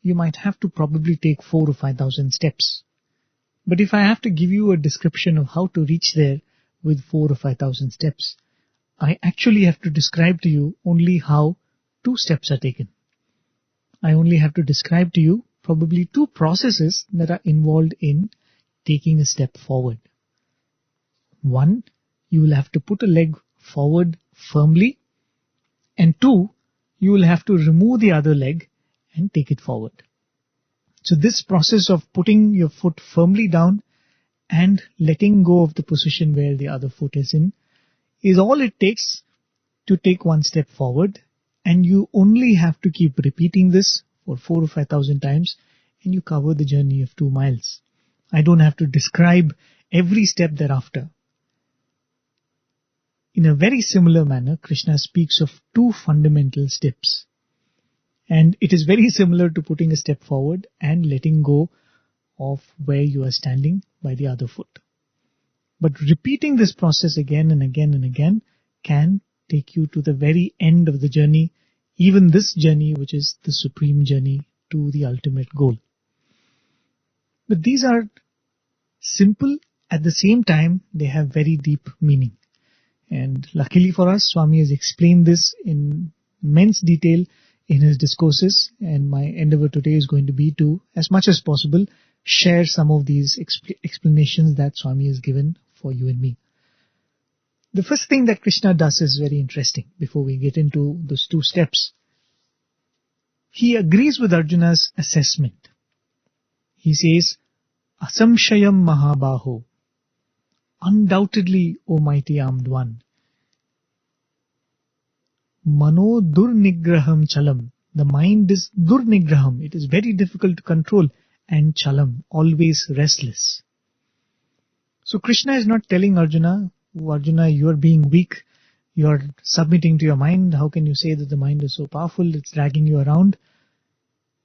Speaker 6: you might have to probably take 4,000 or 5,000 steps. But if I have to give you a description of how to reach there with 4,000 or 5,000 steps, I actually have to describe to you only how 2 steps are taken. I only have to describe to you probably 2 processes that are involved in taking a step forward. 1, you will have to put a leg forward firmly, and 2, you will have to remove the other leg and take it forward. So this process of putting your foot firmly down and letting go of the position where the other foot is in is all it takes to take 1 step forward, and you only have to keep repeating this for 4,000 or 5,000 times, and you cover the journey of 2 miles. I don't have to describe every step thereafter. In a very similar manner, Krishna speaks of 2 fundamental steps. And it is very similar to putting a step forward and letting go of where you are standing by the other foot. But repeating this process again and again and again can take you to the very end of the journey, even this journey, which is the supreme journey to the ultimate goal. But these are simple, at the same time they have very deep meaning. And luckily for us, Swami has explained this in immense detail in his discourses, and my endeavor today is going to be to, as much as possible, share some of these explanations that Swami has given for you and me. The first thing that Krishna does is very interesting before we get into those 2 steps. He agrees with Arjuna's assessment. He says, Asamshayam Mahabaho, undoubtedly, O mighty armed one. Mano Durnigraham Chalam, the mind is Durnigraham, it is very difficult to control, and Chalam, always restless. So Krishna is not telling Arjuna, oh Arjuna, you are being weak, you are submitting to your mind, how can you say that the mind is so powerful, it's dragging you around?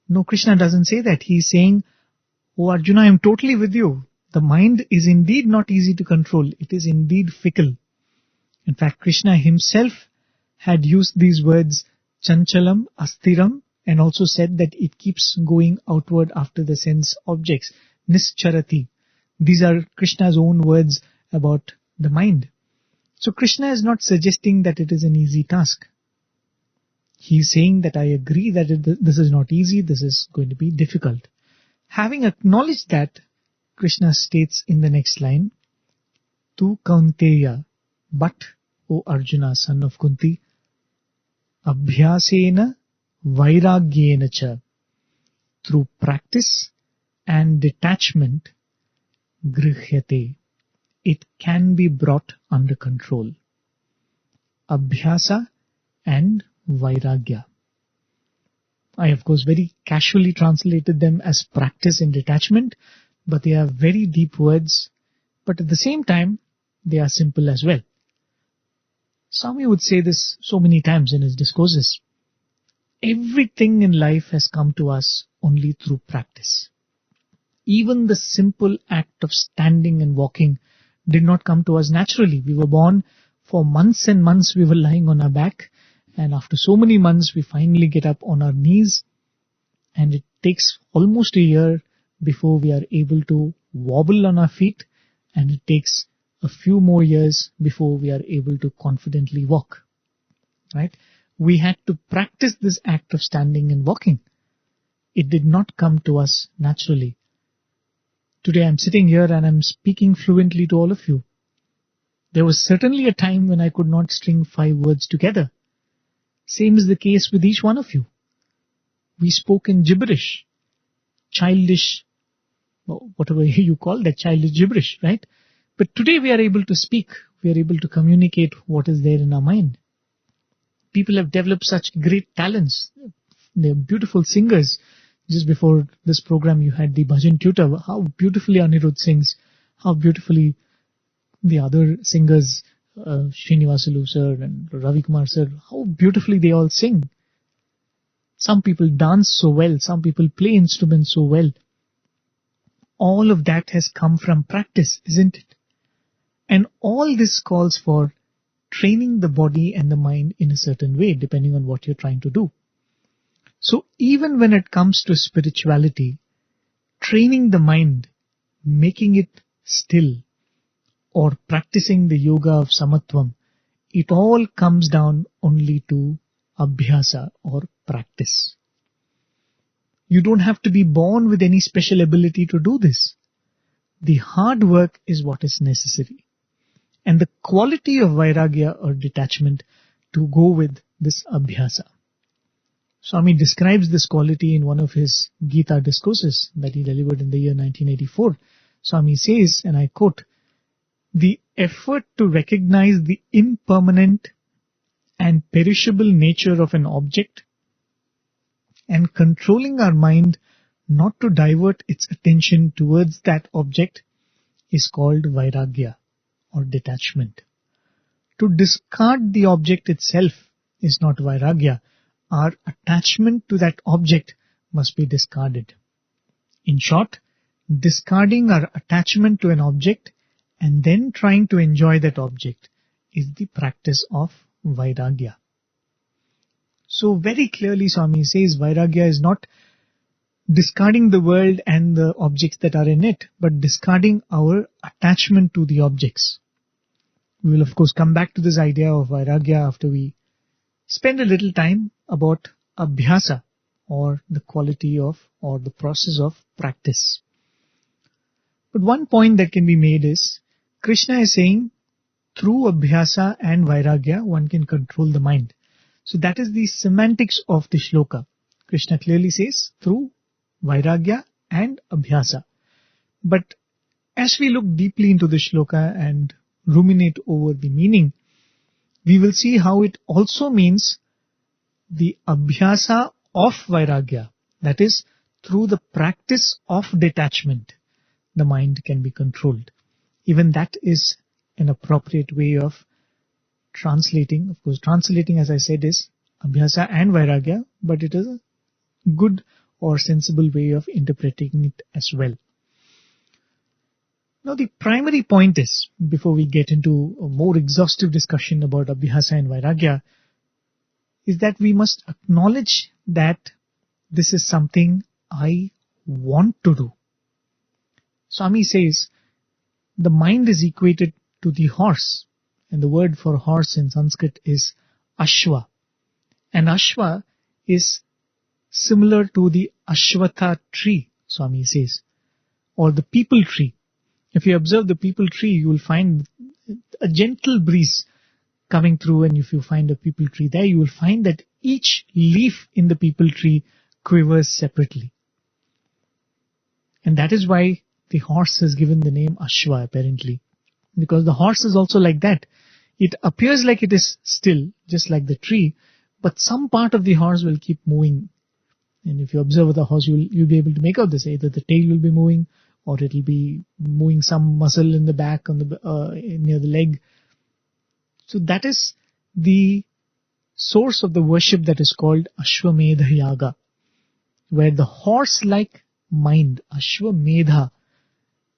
Speaker 6: No, Krishna doesn't say that. He is saying, oh Arjuna, I am totally with you. The mind is indeed not easy to control. It is indeed fickle. In fact, Krishna himself had used these words, chanchalam, asthiram, and also said that it keeps going outward after the sense objects, nischarati. These are Krishna's own words about the mind. So Krishna is not suggesting that it is an easy task. He is saying that I agree that this is not easy, this is going to be difficult. Having acknowledged that, Krishna states in the next line, Tu Kaunteya, but, O Arjuna, son of Kunti, Abhyasena Vairagyena cha, through practice and detachment, grihyate. It can be brought under control. Abhyasa and Vairagya. I, of course, very casually translated them as practice and detachment, but they are very deep words, but at the same time, they are simple as well. Swami would say this so many times in his discourses. Everything in life has come to us only through practice. Even the simple act of standing and walking did not come to us naturally. We were born, for months and months we were lying on our back, and after so many months we finally get up on our knees, and it takes almost a year before we are able to wobble on our feet, and it takes a few more years before we are able to confidently walk. Right? We had to practice this act of standing and walking. It did not come to us naturally. Today I'm sitting here and I'm speaking fluently to all of you. There was certainly a time when I could not string 5 words together. Same is the case with each one of you. We spoke in gibberish, childish, whatever you call that, childish gibberish, right? But today we are able to speak. We are able to communicate what is there in our mind. People have developed such great talents. They're beautiful singers. Just before this program, you had the Bhajan tutor. How beautifully Anirudh sings. How beautifully the other singers, Srinivasalu sir and Ravi Kumar sir, how beautifully they all sing. Some people dance so well. Some people play instruments so well. All of that has come from practice, isn't it? And all this calls for training the body and the mind in a certain way, depending on what you're trying to do. So even when it comes to spirituality, training the mind, making it still, or practicing the yoga of samatvam, it all comes down only to abhyasa or practice. You don't have to be born with any special ability to do this. The hard work is what is necessary. And the quality of vairagya or detachment to go with this abhyasa. Swami describes this quality in one of his Gita discourses that he delivered in the year 1984. Swami says, and I quote, "The effort to recognize the impermanent and perishable nature of an object and controlling our mind not to divert its attention towards that object is called vairagya or detachment. To discard the object itself is not vairagya. Our attachment to that object must be discarded. In short, discarding our attachment to an object and then trying to enjoy that object is the practice of vairagya." So very clearly Swami says vairagya is not discarding the world and the objects that are in it, but discarding our attachment to the objects. We will of course come back to this idea of vairagya after we spend a little time about abhyasa or the quality of or the process of practice. But one point that can be made is Krishna is saying through abhyasa and vairagya one can control the mind. So that is the semantics of the shloka. Krishna clearly says through vairagya and abhyasa. But as we look deeply into the shloka and ruminate over the meaning, we will see how it also means the abhyasa of vairagya. That is, through the practice of detachment, the mind can be controlled. Even that is an appropriate way of translating. Of course, translating, as I said, is abhyasa and vairagya, but it is a good or sensible way of interpreting it as well. Now, the primary point is, before we get into a more exhaustive discussion about abhyasa and vairagya, is that we must acknowledge that this is something I want to do. Swami says, the mind is equated to the horse, and the word for horse in Sanskrit is ashva. And ashva is similar to the ashwatha tree, Swami says, or the peepal tree. If you observe the peepal tree, you will find a gentle breeze coming through, and if you find a peepal tree there, you will find that each leaf in the peepal tree quivers separately. And that is why the horse is given the name Ashwa apparently. Because the horse is also like that. It appears like it is still, just like the tree, but some part of the horse will keep moving. And if you observe the horse, you'll be able to make out this. Either the tail will be moving, or it will be moving some muscle in the back, on the near the leg. So that is the source of the worship that is called Ashwamedha Yaga, where the horse-like mind, Ashwamedha,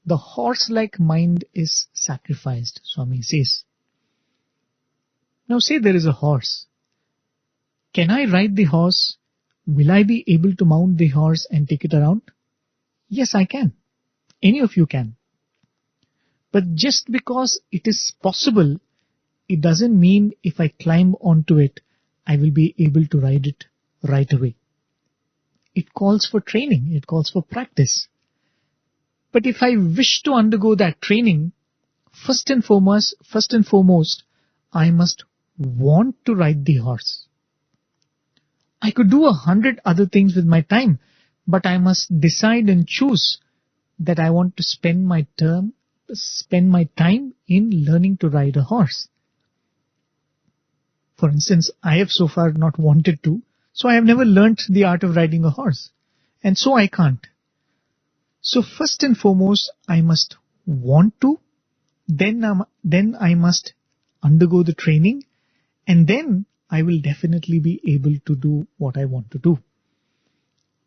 Speaker 6: the horse-like mind is sacrificed, Swami says. Now say there is a horse. Can I ride the horse? Will I be able to mount the horse and take it around? Yes, I can. Any of you can. But just because it is possible, it doesn't mean if I climb onto it, I will be able to ride it right away. It calls for training. It calls for practice. But if I wish to undergo that training, first and foremost, I must want to ride the horse. I could do 100 other things with my time, but I must decide and choose that I want to spend my time in learning to ride a horse. For instance, I have so far not wanted to, so I have never learnt the art of riding a horse, and so I can't. So first and foremost, I must want to, then I must undergo the training, and then I will definitely be able to do what I want to do.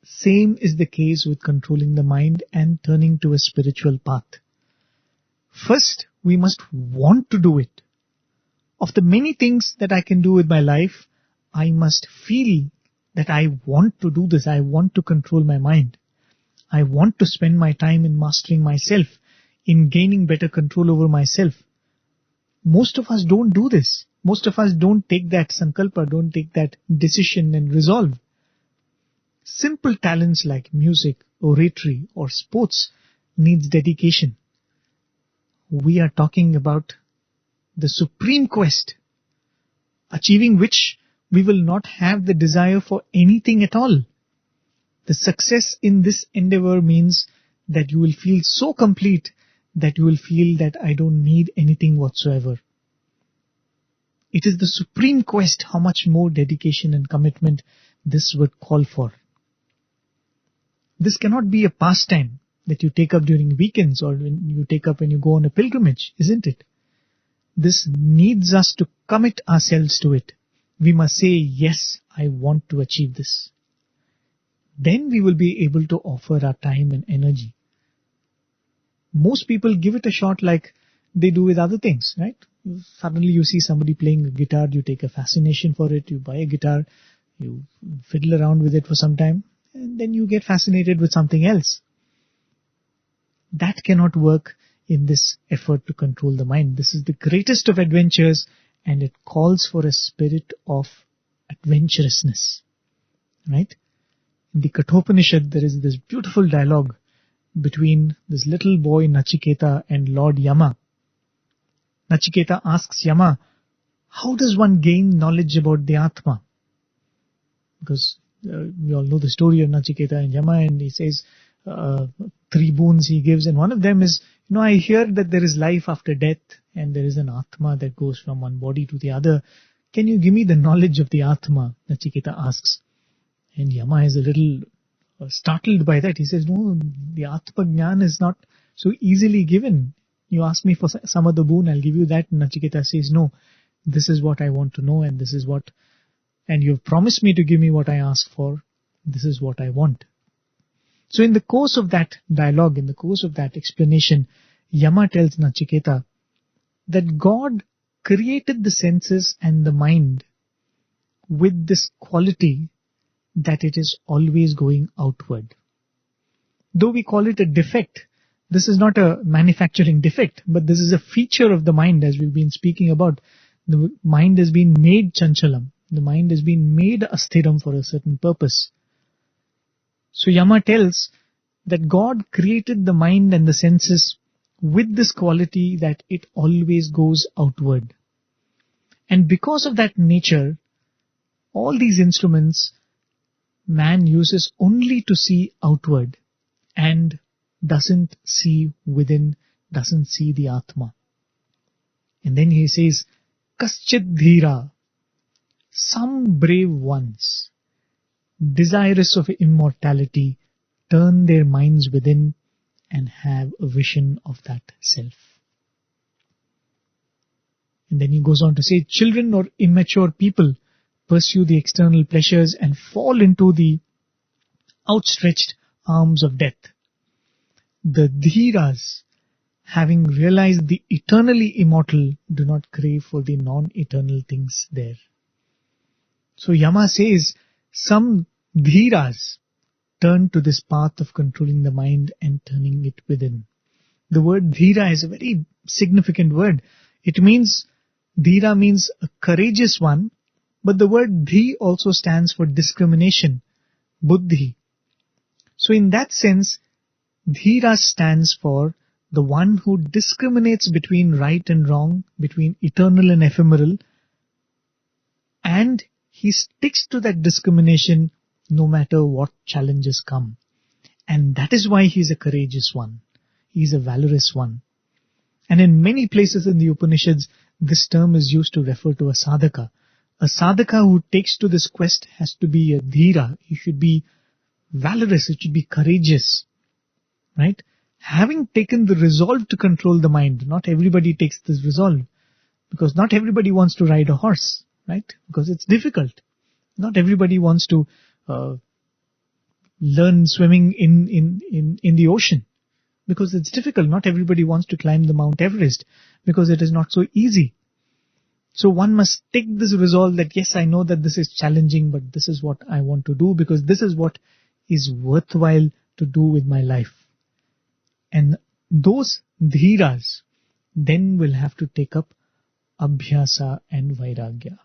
Speaker 6: Same is the case with controlling the mind and turning to a spiritual path. First, we must want to do it. Of the many things that I can do with my life, I must feel that I want to do this. I want to control my mind. I want to spend my time in mastering myself, in gaining better control over myself. Most of us don't do this. Most of us don't take that sankalpa, don't take that decision and resolve. Simple talents like music, oratory or sports needs dedication. We are talking about the supreme quest, achieving which we will not have the desire for anything at all. The success in this endeavor means that you will feel so complete that you will feel that I don't need anything whatsoever. It is the supreme quest, how much more dedication and commitment this would call for. This cannot be a pastime that you take up during weekends or when you take up when you go on a pilgrimage, isn't it? This needs us to commit ourselves to it. We must say, yes, I want to achieve this. Then we will be able to offer our time and energy. Most people give it a shot like they do with other things, right? Suddenly you see somebody playing a guitar, you take a fascination for it, you buy a guitar, you fiddle around with it for some time, and then you get fascinated with something else. That cannot work in this effort to control the mind. This is the greatest of adventures, and it calls for a spirit of adventurousness, right? In the Kathopanishad, there is this beautiful dialogue between this little boy Nachiketa and Lord Yama. Nachiketa asks Yama, how does one gain knowledge about the Atma? Because we all know the story of Nachiketa and Yama, and he says 3 boons he gives, and one of them is, I hear that there is life after death and there is an Atma that goes from one body to the other. Can you give me the knowledge of the Atma? Nachiketa asks. And Yama is a little startled by that. He says, no, the Atma Jnana is not so easily given. You ask me for some other boon, I'll give you that. And Nachiketa says, no, this is what I want to know, and this is what, and you've promised me to give me what I ask for. This is what I want. So in the course of that dialogue, in the course of that explanation, Yama tells Nachiketa that God created the senses and the mind with this quality that it is always going outward. Though we call it a defect, this is not a manufacturing defect, but this is a feature of the mind, as we've been speaking about. The mind has been made chanchalam. The mind has been made asthiram for a certain purpose. So Yama tells that God created the mind and the senses with this quality that it always goes outward. And because of that nature, all these instruments man uses only to see outward and doesn't see within, doesn't see the Atma. And then he says, Kaschit Dhira, some brave ones, desirous of immortality, turn their minds within and have a vision of that self. And then he goes on to say, children or immature people pursue the external pleasures and fall into the outstretched arms of death. The Dhiras, having realized the eternally immortal, do not crave for the non-eternal things there. So Yama says, some Dhiras turn to this path of controlling the mind and turning it within. The word Dhira is a very significant word. It means, Dhira means a courageous one, but the word Dhi also stands for discrimination, Buddhi. So in that sense, Dhira stands for the one who discriminates between right and wrong, between eternal and ephemeral, and he sticks to that discrimination no matter what challenges come. And that is why he is a courageous one. He is a valorous one. And in many places in the Upanishads, this term is used to refer to a sadhaka. A sadhaka who takes to this quest has to be a dhira. He should be valorous. It should be courageous. Right? Having taken the resolve to control the mind, not everybody takes this resolve. Because not everybody wants to ride a horse. Right? Because it's difficult. Not everybody wants to learn swimming in the ocean. Because it's difficult. Not everybody wants to climb the Mount Everest. Because it is not so easy. So one must take this resolve that yes, I know that this is challenging, but this is what I want to do because this is what is worthwhile to do with my life. And those dhiras then will have to take up abhyasa and vairagya.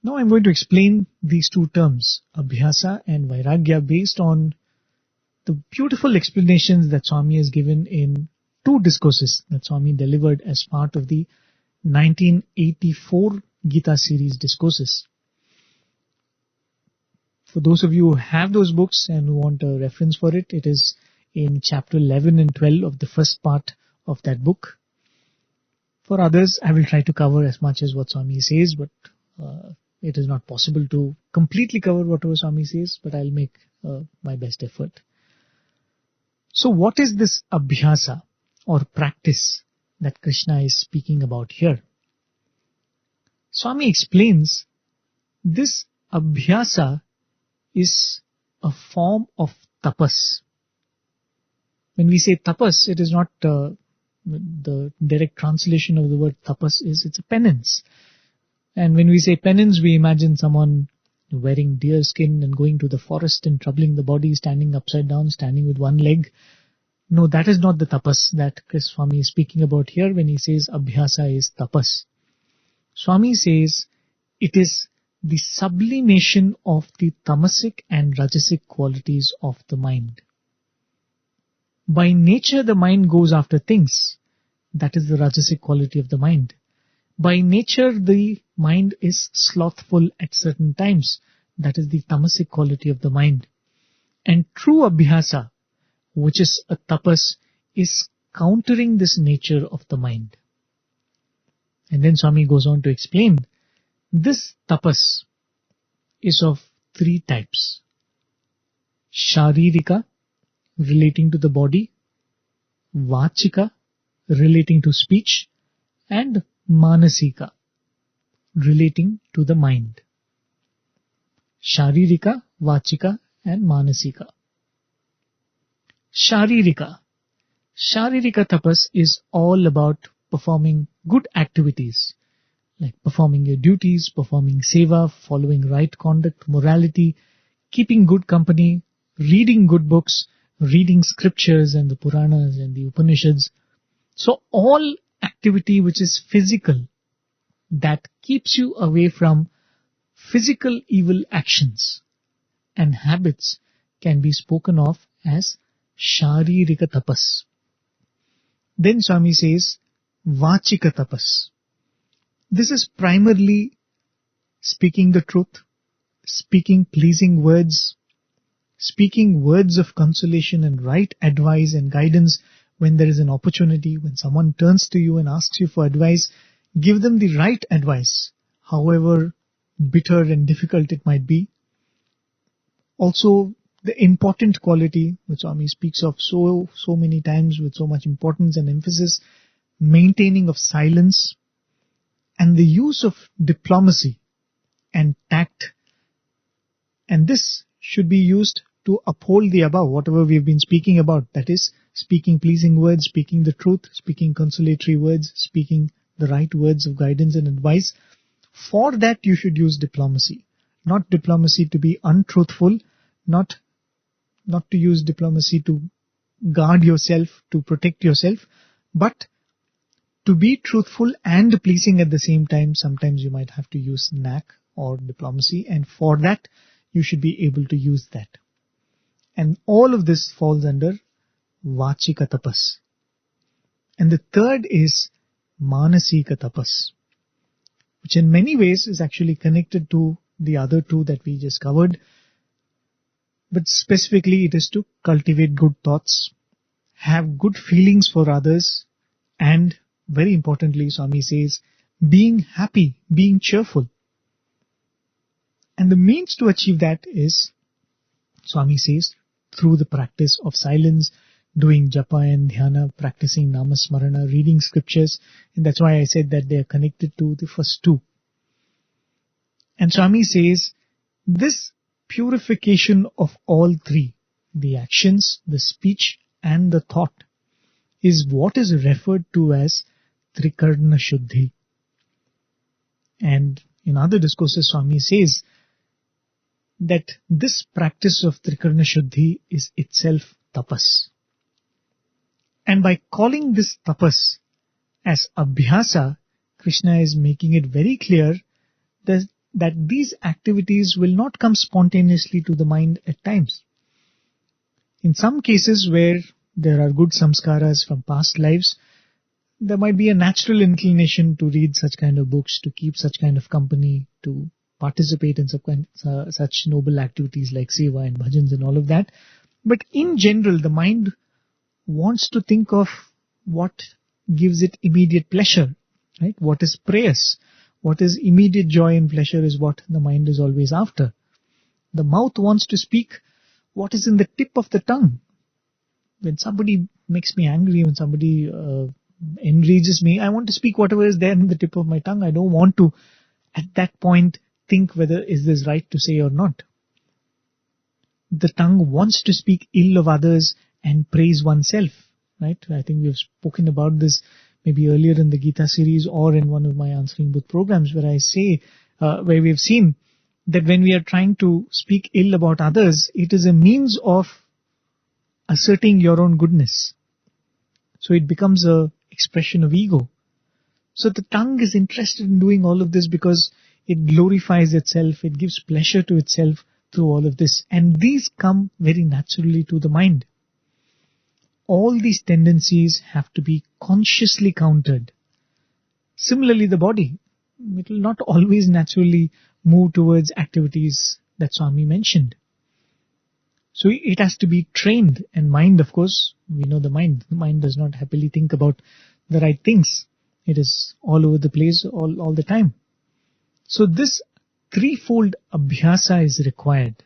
Speaker 6: Now I'm going to explain these two terms, abhyasa and vairagya, based on the beautiful explanations that Swami has given in two discourses that Swami delivered as part of the 1984 Gita series discourses. For those of you who have those books and who want a reference for it, it is in chapter 11 and 12 of the first part of that book. For others, I will try to cover as much as what Swami says, but it is not possible to completely cover whatever Swami says, but I'll make my best effort. So what is this abhyasa or practice that Krishna is speaking about here? Swami explains this abhyasa is a form of tapas. When we say tapas, it is not the direct translation of the word tapas is it's a penance. And when we say penance, we imagine someone wearing deer skin and going to the forest and troubling the body, standing upside down, standing with one leg. No, that is not the tapas that Swami is speaking about here when he says abhyasa is tapas. Swami says it is the sublimation of the tamasic and rajasic qualities of the mind. By nature, the mind goes after things. That is the rajasic quality of the mind. By nature, the mind is slothful at certain times. That is the tamasic quality of the mind. And true abhyasa, which is a tapas, is countering this nature of the mind. And then Swami goes on to explain, this tapas is of three types. Sharirika, relating to the body, Vachika, relating to speech, and Manasika, relating to the mind. Sharirika, Vachika, and Manasika. Sharirika tapas is all about performing good activities, like performing your duties, performing seva, following right conduct, morality, keeping good company, reading good books, reading scriptures and the Puranas and the Upanishads. So all activity which is physical, that keeps you away from physical evil actions and habits, can be spoken of as Sharirika tapas. Then Swami says Vachika tapas. This is primarily speaking the truth, speaking pleasing words, speaking words of consolation and right advice and guidance when there is an opportunity, when someone turns to you and asks you for advice, give them the right advice, however bitter and difficult it might be. Also, the important quality which Swami speaks of so many times with so much importance and emphasis, maintaining of silence and the use of diplomacy and tact. And this should be used to uphold the above, whatever we have been speaking about. That is, speaking pleasing words, speaking the truth, speaking consolatory words, speaking the right words of guidance and advice. For that you should use diplomacy. Not diplomacy to be untruthful, not to use diplomacy to guard yourself, to protect yourself, but to be truthful and pleasing at the same time. Sometimes you might have to use knack or diplomacy, and for that you should be able to use that. And all of this falls under Vachika Tapas. And the third is Manasika Tapas, which in many ways is actually connected to the other two that we just covered. But specifically it is to cultivate good thoughts, have good feelings for others, and very importantly, Swami says, being happy, being cheerful. And the means to achieve that is, Swami says, through the practice of silence, doing japa and dhyana, practicing namasmarana, reading scriptures. And that's why I said that they are connected to the first two. And Swami says, this purification of all three, the actions, the speech and the thought, is what is referred to as Trikarna Shuddhi. And in other discourses, Swami says that this practice of Trikarna Shuddhi is itself tapas. And by calling this tapas as abhyasa, Krishna is making it very clear that these activities will not come spontaneously to the mind at times. In some cases where there are good samskaras from past lives, there might be a natural inclination to read such kind of books, to keep such kind of company, to participate in such noble activities like seva and bhajans and all of that. But in general, the mind wants to think of what gives it immediate pleasure, right? What is prayers? What is immediate joy and pleasure is what the mind is always after. The mouth wants to speak what is in the tip of the tongue. When somebody makes me angry, when somebody enrages me, I want to speak whatever is there in the tip of my tongue. I don't want to, at that point, think whether is this right to say or not. The tongue wants to speak ill of others and praise oneself, right? I think we have spoken about this maybe earlier in the Gita series or in one of my Answering Both programs, where I say, where we have seen that when we are trying to speak ill about others, it is a means of asserting your own goodness. So it becomes an expression of ego. So the tongue is interested in doing all of this because it glorifies itself, it gives pleasure to itself through all of this. And these come very naturally to the mind. All these tendencies have to be consciously countered. Similarly, the body, it will not always naturally move towards activities that Swami mentioned. So it has to be trained. And mind, of course, we know the mind. The mind does not happily think about the right things. It is all over the place all the time. So this threefold abhyasa is required.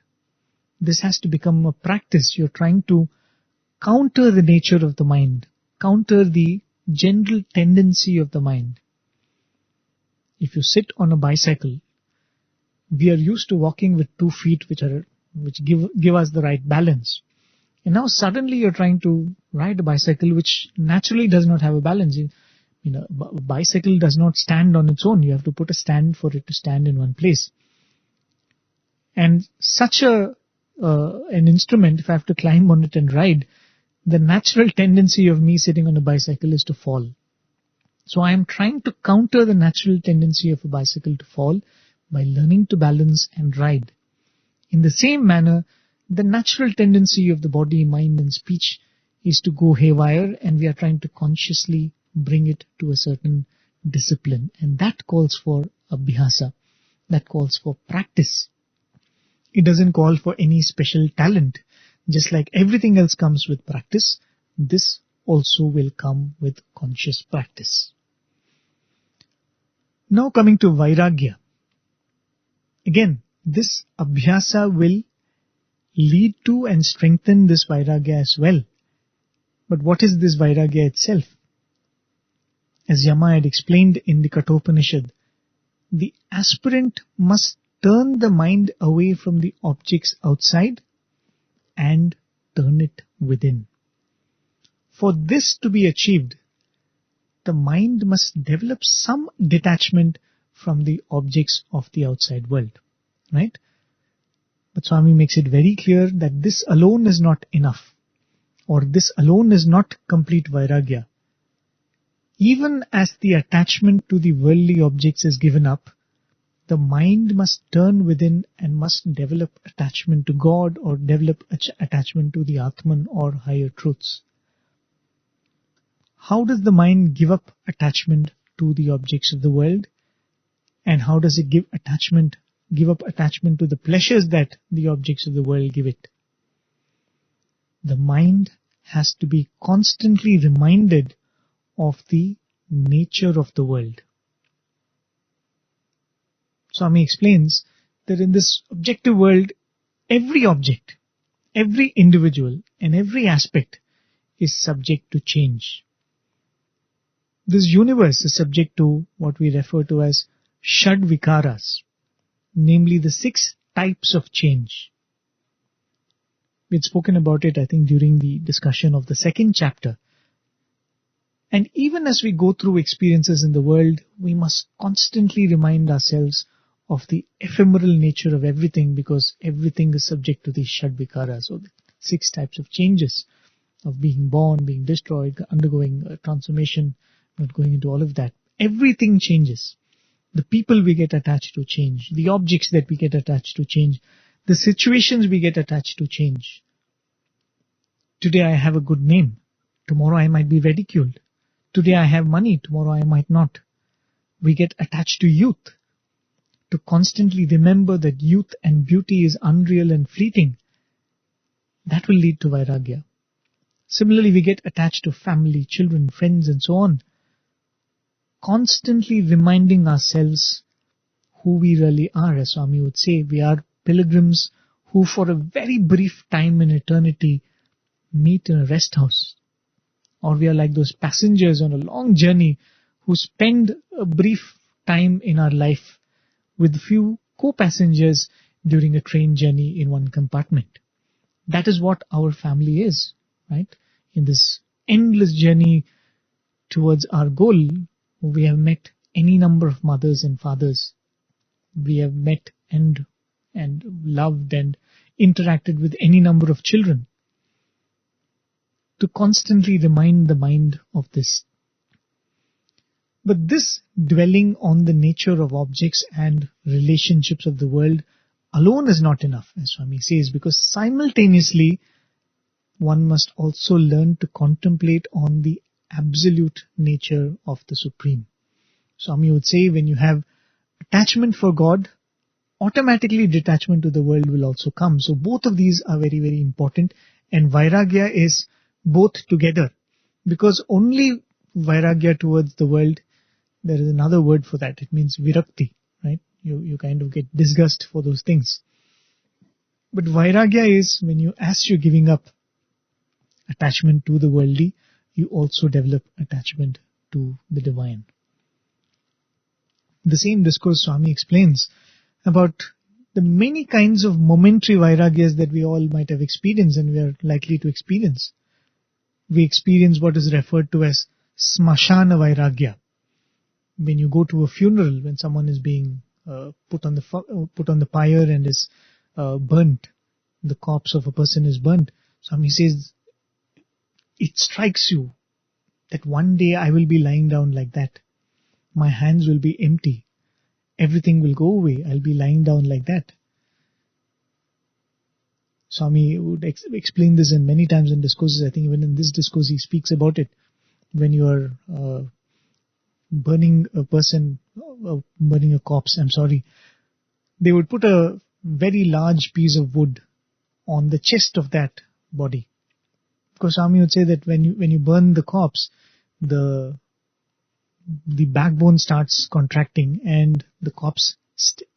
Speaker 6: This has to become a practice. You're trying to counter the nature of the mind, counter the general tendency of the mind. If you sit on a bicycle, we are used to walking with 2 feet which give us the right balance. And now suddenly you're trying to ride a bicycle which naturally does not have a balance. A bicycle does not stand on its own. You have to put a stand for it to stand in one place. And such an instrument, if I have to climb on it and ride, the natural tendency of me sitting on a bicycle is to fall. So I am trying to counter the natural tendency of a bicycle to fall by learning to balance and ride. In the same manner, the natural tendency of the body, mind and speech is to go haywire, and we are trying to consciously bring it to a certain discipline. And that calls for abhyasa. That calls for practice. It doesn't call for any special talent. Just like everything else comes with practice, this also will come with conscious practice. Now coming to Vairagya. Again, this Abhyasa will lead to and strengthen this Vairagya as well. But what is this Vairagya itself? As Yama had explained in the Kathopanishad, the aspirant must turn the mind away from the objects outside and turn it within. For this to be achieved, the mind must develop some detachment from the objects of the outside world. Right? But Swami makes it very clear that this alone is not enough, or this alone is not complete Vairagya. Even as the attachment to the worldly objects is given up, the mind must turn within and must develop attachment to God or develop attachment to the Atman or higher truths. How does the mind give up attachment to the objects of the world? And how does it give up attachment to the pleasures that the objects of the world give it? The mind has to be constantly reminded of the nature of the world. Swami explains that in this objective world, every object, every individual, and every aspect is subject to change. This universe is subject to what we refer to as Shad Vikaras, namely the 6 types of change. We'd spoken about it, I think, during the discussion of the 2nd chapter. And even as we go through experiences in the world, we must constantly remind ourselves of the ephemeral nature of everything, because everything is subject to these Shad Vikaras, or the 6 types of changes of being born, being destroyed, undergoing a transformation, not going into all of that. Everything changes. The people we get attached to change. The objects that we get attached to change. The situations we get attached to change. Today I have a good name. Tomorrow I might be ridiculed. Today I have money. Tomorrow I might not. We get attached to youth. To constantly remember that youth and beauty is unreal and fleeting. That will lead to Vairagya. Similarly, we get attached to family, children, friends, and so on. Constantly reminding ourselves who we really are. As Swami would say, we are pilgrims who for a very brief time in eternity meet in a rest house. Or we are like those passengers on a long journey who spend a brief time in our life with few co-passengers during a train journey in one compartment. That is what our family is, right? In this endless journey towards our goal, we have met any number of mothers and fathers. We have met and loved and interacted with any number of children. To constantly remind the mind of this. But this dwelling on the nature of objects and relationships of the world alone is not enough, as Swami says, because simultaneously one must also learn to contemplate on the absolute nature of the Supreme. Swami would say, when you have attachment for God, automatically detachment to the world will also come. So both of these are very, very important, and Vairagya is both together, because only Vairagya towards the world, there is another word for that. It means virakti, right? You kind of get disgust for those things. But Vairagya is when as you're giving up attachment to the worldly, you also develop attachment to the divine. The same discourse Swami explains about the many kinds of momentary Vairagyas that we all might have experienced and we are likely to experience. We experience what is referred to as smashana Vairagya. When you go to a funeral, when someone is being put on the pyre and is burnt, the corpse of a person is burnt. Swami says, it strikes you that one day I will be lying down like that. My hands will be empty. Everything will go away. I'll be lying down like that. Swami would explain this in many times in discourses. I think even in this discourse he speaks about it. When you are burning a corpse, they would put a very large piece of wood on the chest of that body. Because Swami would say that when you burn the corpse, the backbone starts contracting and the corpse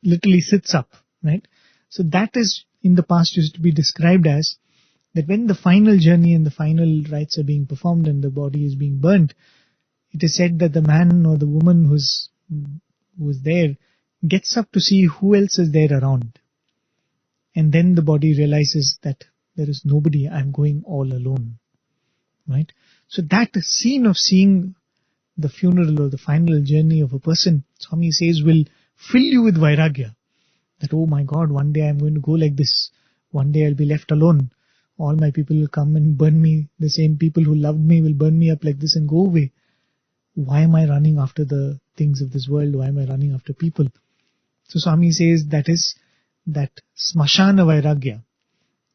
Speaker 6: literally sits up, right? So that is in the past used to be described as that when the final journey and the final rites are being performed and the body is being burnt, it is said that the man or the woman who's there gets up to see who else is there around. And then the body realizes that there is nobody, I'm going all alone. Right? So that scene of seeing the funeral or the final journey of a person, Swami says, will fill you with vairagya. That, oh my God, one day I'm going to go like this. One day I'll be left alone. All my people will come and burn me. The same people who loved me will burn me up like this and go away. Why am I running after the things of this world? Why am I running after people? So Swami says that is that smashana vairagya.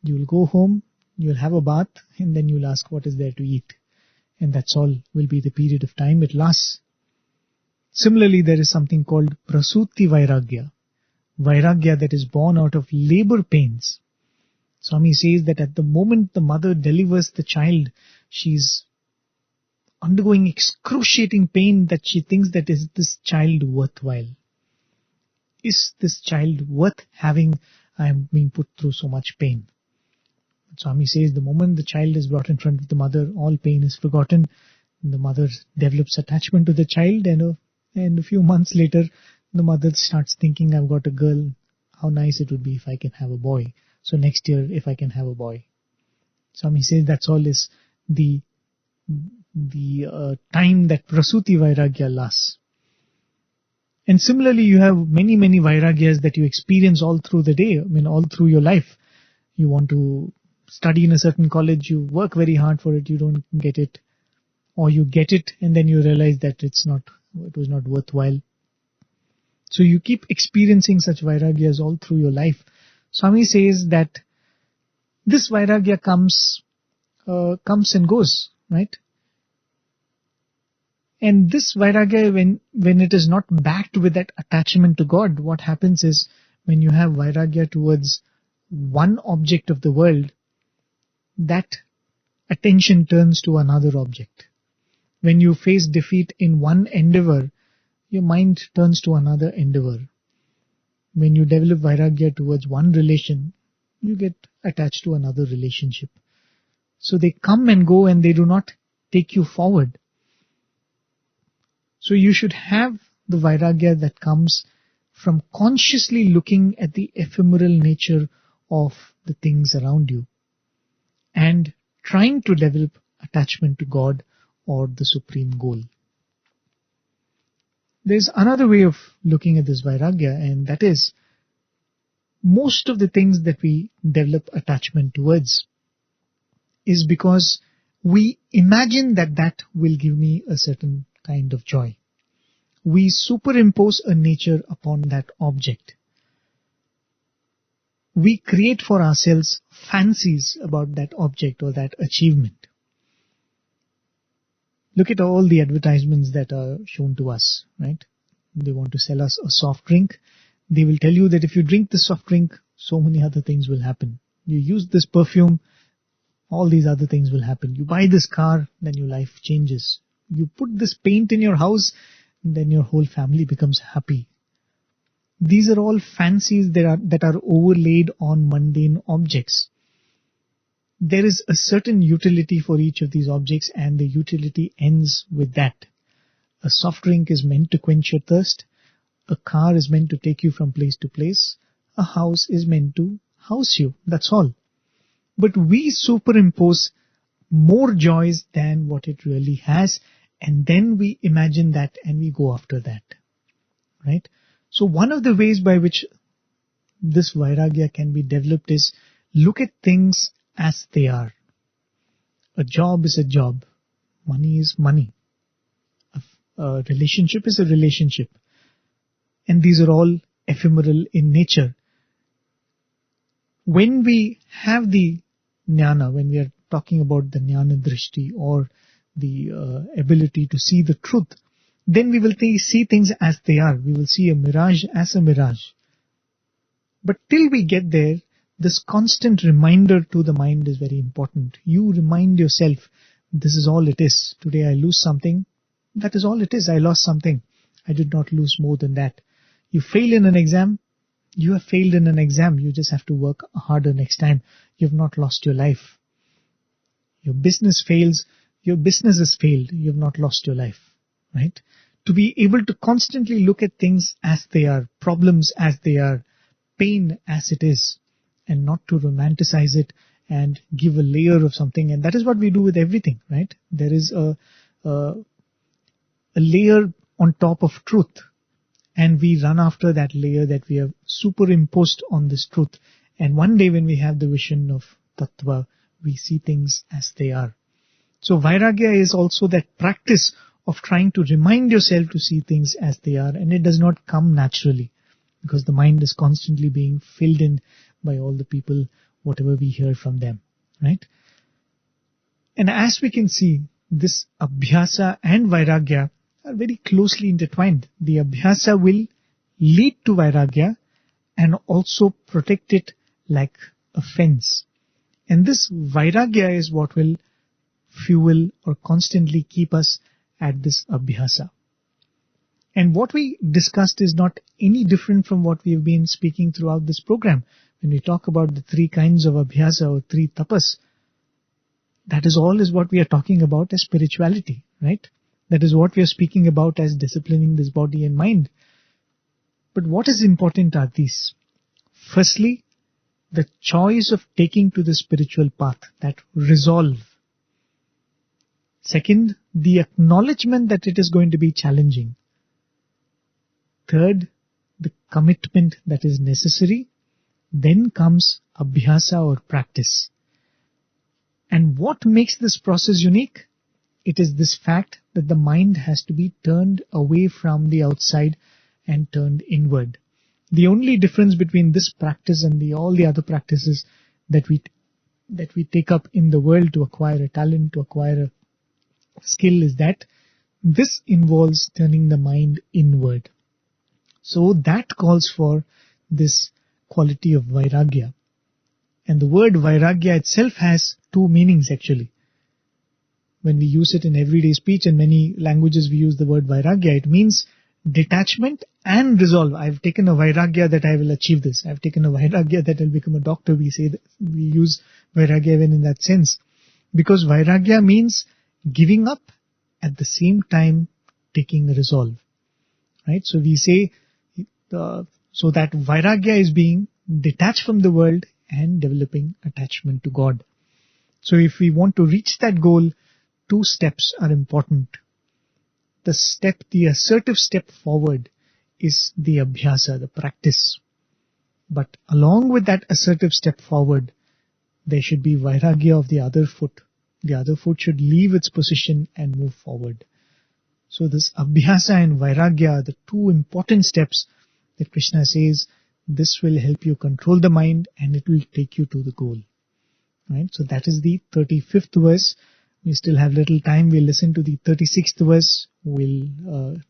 Speaker 6: You will go home, you will have a bath, and then you will ask what is there to eat. And that's all will be the period of time it lasts. Similarly, there is something called prasuti vairagya. Vairagya that is born out of labor pains. Swami says that at the moment the mother delivers the child, she's undergoing excruciating pain that she thinks that is this child worthwhile? Is this child worth having? I am being put through so much pain. Swami says the moment the child is brought in front of the mother, all pain is forgotten. The mother develops attachment to the child, and a few months later, the mother starts thinking, I've got a girl, how nice it would be if I can have a boy. So next year, if I can have a boy. Swami says that's all is the time that prasuti vairagya lasts. And similarly, you have many vairagyas that you experience all through the day, all through your life. You want to study in a certain college, you work very hard for it, you don't get it. Or you get it and then you realize that it was not worthwhile. So you keep experiencing such vairagyas all through your life. Swami says that this vairagya comes and goes, right? And this vairagya, when it is not backed with that attachment to God, what happens is when you have vairagya towards one object of the world, that attention turns to another object. When you face defeat in one endeavor, your mind turns to another endeavor. When you develop vairagya towards one relation, you get attached to another relationship. So they come and go and they do not take you forward. So you should have the vairagya that comes from consciously looking at the ephemeral nature of the things around you and trying to develop attachment to God or the supreme goal. There's another way of looking at this vairagya, and that is most of the things that we develop attachment towards is because we imagine that will give me a certain kind of joy. We superimpose a nature upon that object. We create for ourselves fancies about that object or that achievement. Look at all the advertisements that are shown to us, right? They want to sell us a soft drink. They will tell you that if you drink this soft drink, so many other things will happen. You use this perfume, all these other things will happen. You buy this car, then your life changes. You put this paint in your house, then your whole family becomes happy. These are all fancies that are overlaid on mundane objects. There is a certain utility for each of these objects, and the utility ends with that. A soft drink is meant to quench your thirst. A car is meant to take you from place to place. A house is meant to house you. That's all. But we superimpose more joys than what it really has, and then we imagine that and we go after that. Right? So one of the ways by which this vairagya can be developed is look at things as they are. A job is a job. Money is money. A relationship is a relationship. And these are all ephemeral in nature. When we have the jnana, when we are talking about the jnana drishti or the ability to see the truth, then we will see things as they are. We will see a mirage as a mirage. But till we get there, this constant reminder to the mind is very important. You remind yourself, this is all it is. Today I lose something. That is all it is. I lost something. I did not lose more than that. You fail in an exam. You have failed in an exam. You just have to work harder next time. You have not lost your life. Your business fails. Your business has failed. You have not lost your life. Right? To be able to constantly look at things as they are, problems as they are, pain as it is, and not to romanticize it and give a layer of something. And that is what we do with everything, right? There is a layer on top of truth, and we run after that layer that we have superimposed on this truth. And one day when we have the vision of Tattva, we see things as they are. So Vairagya is also that practice of trying to remind yourself to see things as they are, and it does not come naturally, because the mind is constantly being filled in by all the people, whatever we hear from them, right? And as we can see, this Abhyasa and Vairagya are very closely intertwined. The Abhyasa will lead to Vairagya and also protect it like a fence. And this Vairagya is what will fuel or constantly keep us at this Abhyasa. And what we discussed is not any different from what we have been speaking throughout this program. When we talk about the three kinds of Abhyasa or three tapas, that is all is what we are talking about as spirituality, right? That is what we are speaking about as disciplining this body and mind. But what is important are these. Firstly, the choice of taking to the spiritual path, that resolve. Second, the acknowledgement that it is going to be challenging. Third, the commitment that is necessary. Then comes Abhyasa or practice. And what makes this process unique? It is this fact that the mind has to be turned away from the outside and turned inward. The only difference between this practice and all the other practices that we take up in the world to acquire a talent, to acquire a skill, is that this involves turning the mind inward. So that calls for this quality of Vairagya. And the word Vairagya itself has two meanings actually. When we use it in everyday speech, in many languages we use the word Vairagya, it means detachment and resolve. I've taken a Vairagya that I will achieve this. I've taken a Vairagya that I'll become a doctor. We say that we use Vairagya even in that sense. Because Vairagya means giving up, at the same time taking a resolve. Right? So we say, so that Vairagya is being detached from the world and developing attachment to God. So if we want to reach that goal, two steps are important. The assertive step forward is the Abhyasa, the practice. But along with that assertive step forward, there should be Vairagya of the other foot. The other foot should leave its position and move forward. So this Abhyasa and Vairagya are the two important steps that Krishna says, this will help you control the mind and it will take you to the goal. Right? So that is the 35th verse. We still have little time. We'll listen to the 36th verse. We'll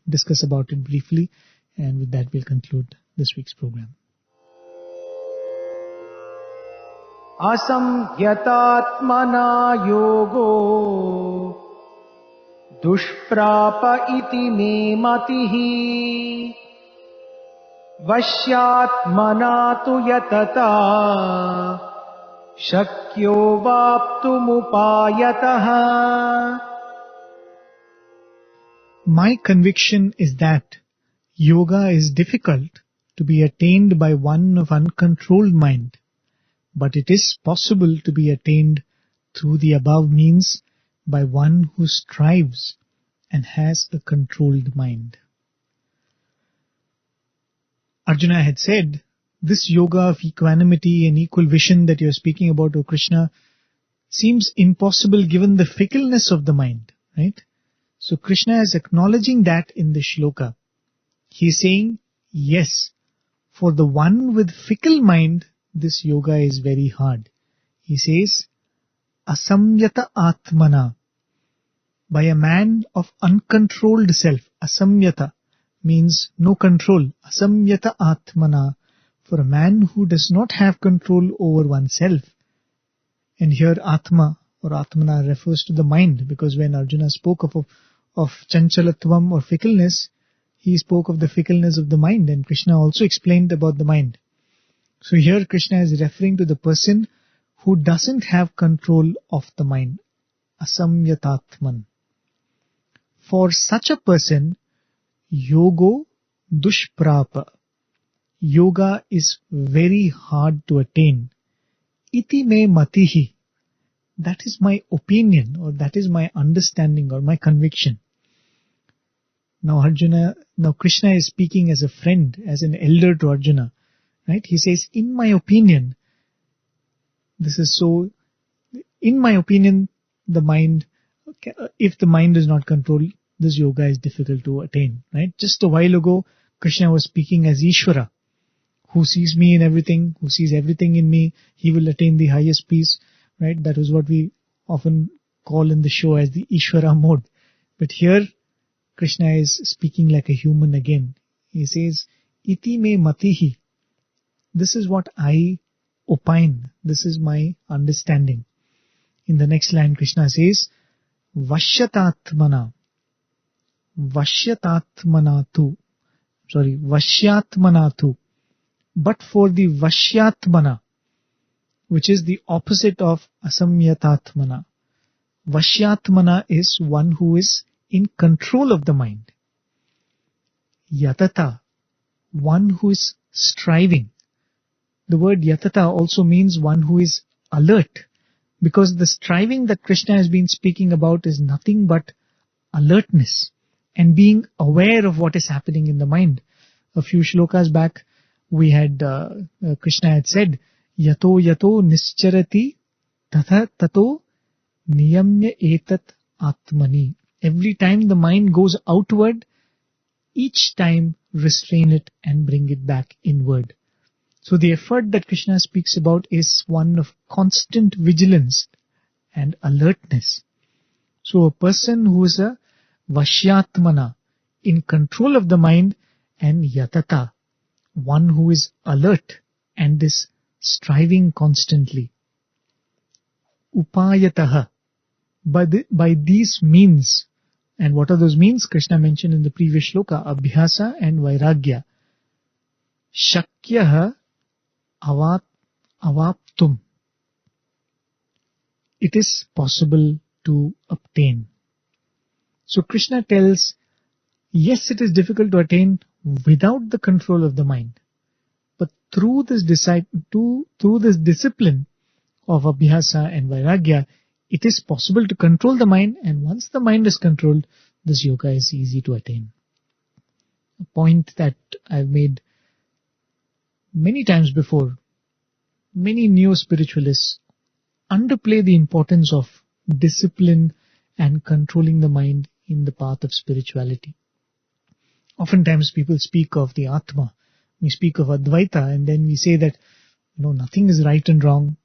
Speaker 6: discuss about it briefly. And with that, we'll conclude this week's program.
Speaker 7: असंयतात्मना योगो दुष्प्राप इति मे मतिः वश्यात्मना तु यतता शक्यो वाप्तुमुपायतः.
Speaker 6: My conviction is that yoga is difficult to be attained by one of uncontrolled mind, but it is possible to be attained through the above means by one who strives and has a controlled mind. Arjuna had said, this yoga of equanimity and equal vision that you are speaking about, O Krishna, seems impossible given the fickleness of the mind, right? So Krishna is acknowledging that in the shloka. He is saying, yes, for the one with fickle mind, this yoga is very hard. He says, asamyata atmana, by a man of uncontrolled self. Asamyata means no control. Asamyata atmana, For a man who does not have control over oneself, and here Atma or Atmana refers to the mind, because when Arjuna spoke of chanchalatvam or fickleness, he spoke of the fickleness of the mind, and Krishna also explained about the mind. So here Krishna is referring to the person who doesn't have control of the mind, asamyatatman. For such a person, yogo dushprapa, yoga is very hard to attain. Iti me matihi, that is my opinion, or that is my understanding or my conviction. Now Krishna is speaking as a friend, as an elder to Arjuna. Right? He says, in my opinion, in my opinion, the mind, if the mind is not controlled, this yoga is difficult to attain. Right? Just a while ago, Krishna was speaking as Ishvara, who sees me in everything, who sees everything in me, he will attain the highest peace. Right? That is what we often call in the show as the Ishvara mode. But here, Krishna is speaking like a human again. He says, iti me matihi. This is what I opine. This is my understanding. In the next line, Krishna says, Vashyatatmana. Vashyatmanatu. But for the Vashyatmana, which is the opposite of Asamyatatmana. Vashyatmana is one who is in control of the mind. Yatata, one who is striving. The word yatata also means one who is alert, because the striving that Krishna has been speaking about is nothing but alertness and being aware of what is happening in the mind. A few shlokas back, we had Krishna had said, yato nischarati tatha tato niyamya etat atmani. Every time the mind goes outward, each time restrain it and bring it back inward. So the effort that Krishna speaks about is one of constant vigilance and alertness. So a person who is a Vashyatmana, in control of the mind, and Yatata, one who is alert and is striving constantly. Upayataha, by these means. And what are those means? Krishna mentioned in the previous shloka, Abhyasa and Vairagya. Shakyaha avaptum. It is possible to obtain. So Krishna tells, yes, it is difficult to attain without the control of the mind. But through this discipline of Abhyasa and Vairagya, it is possible to control the mind, and once the mind is controlled, this yoga is easy to attain. A point that I've made many times before. Many neo-spiritualists underplay the importance of discipline and controlling the mind in the path of spirituality. Oftentimes people speak of the Atma, we speak of Advaita, and then we say that nothing is right and wrong.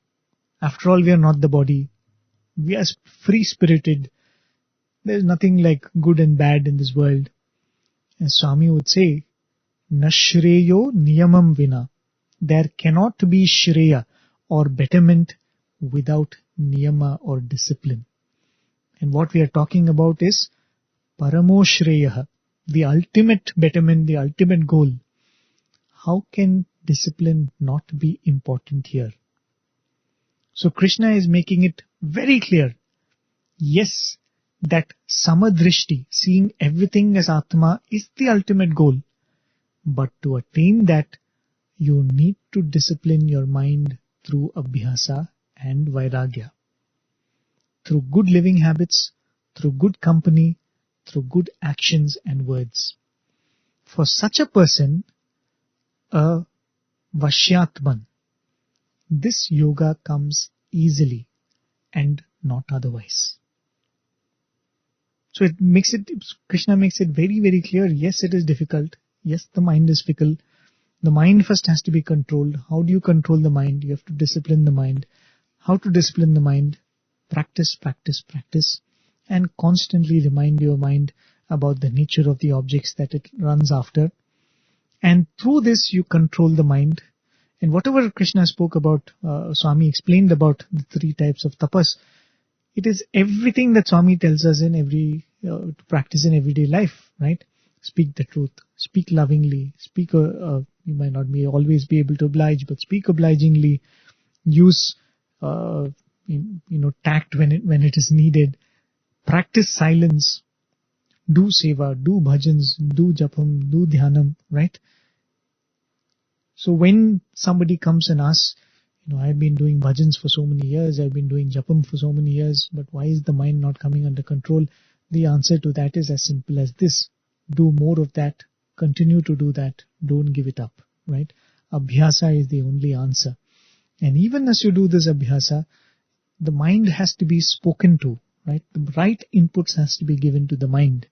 Speaker 6: After all, we are not the body. We are free-spirited. There is nothing like good and bad in this world. And Swami would say, Nashreyo niyamam vina. There cannot be shreya or betterment without niyama or discipline. And what we are talking about is paramo shreya, the ultimate betterment, the ultimate goal. How can discipline not be important here? So Krishna is making it very clear. Yes, that samadrishti, seeing everything as Atma, is the ultimate goal. But to attain that, you need to discipline your mind through Abhyasa and Vairagya. Through good living habits, through good company, through good actions and words. For such a person, a Vashyatman, this yoga comes easily and not otherwise. So Krishna makes it very, very clear. Yes, it is difficult. Yes, the mind is fickle. The mind first has to be controlled. How do you control the mind? You have to discipline the mind. How to discipline the mind? Practice, practice, practice. And constantly remind your mind about the nature of the objects that it runs after. And through this you control the mind. And whatever Krishna spoke about, Swami explained about the three types of tapas, it is everything that Swami tells us in to practice in everyday life, right? Speak the truth, speak lovingly, speak, you might not always be able to oblige, but speak obligingly, use, tact when it is needed, practice silence, do seva, do bhajans, do japam, do dhyanam, right? So when somebody comes and asks, I've been doing bhajans for so many years, I've been doing japam for so many years, but why is the mind not coming under control? The answer to that is as simple as this. Do more of that, continue to do that, don't give it up, right? Abhyasa is the only answer. And even as you do this abhyasa, the mind has to be spoken to, right? The right inputs has to be given to the mind.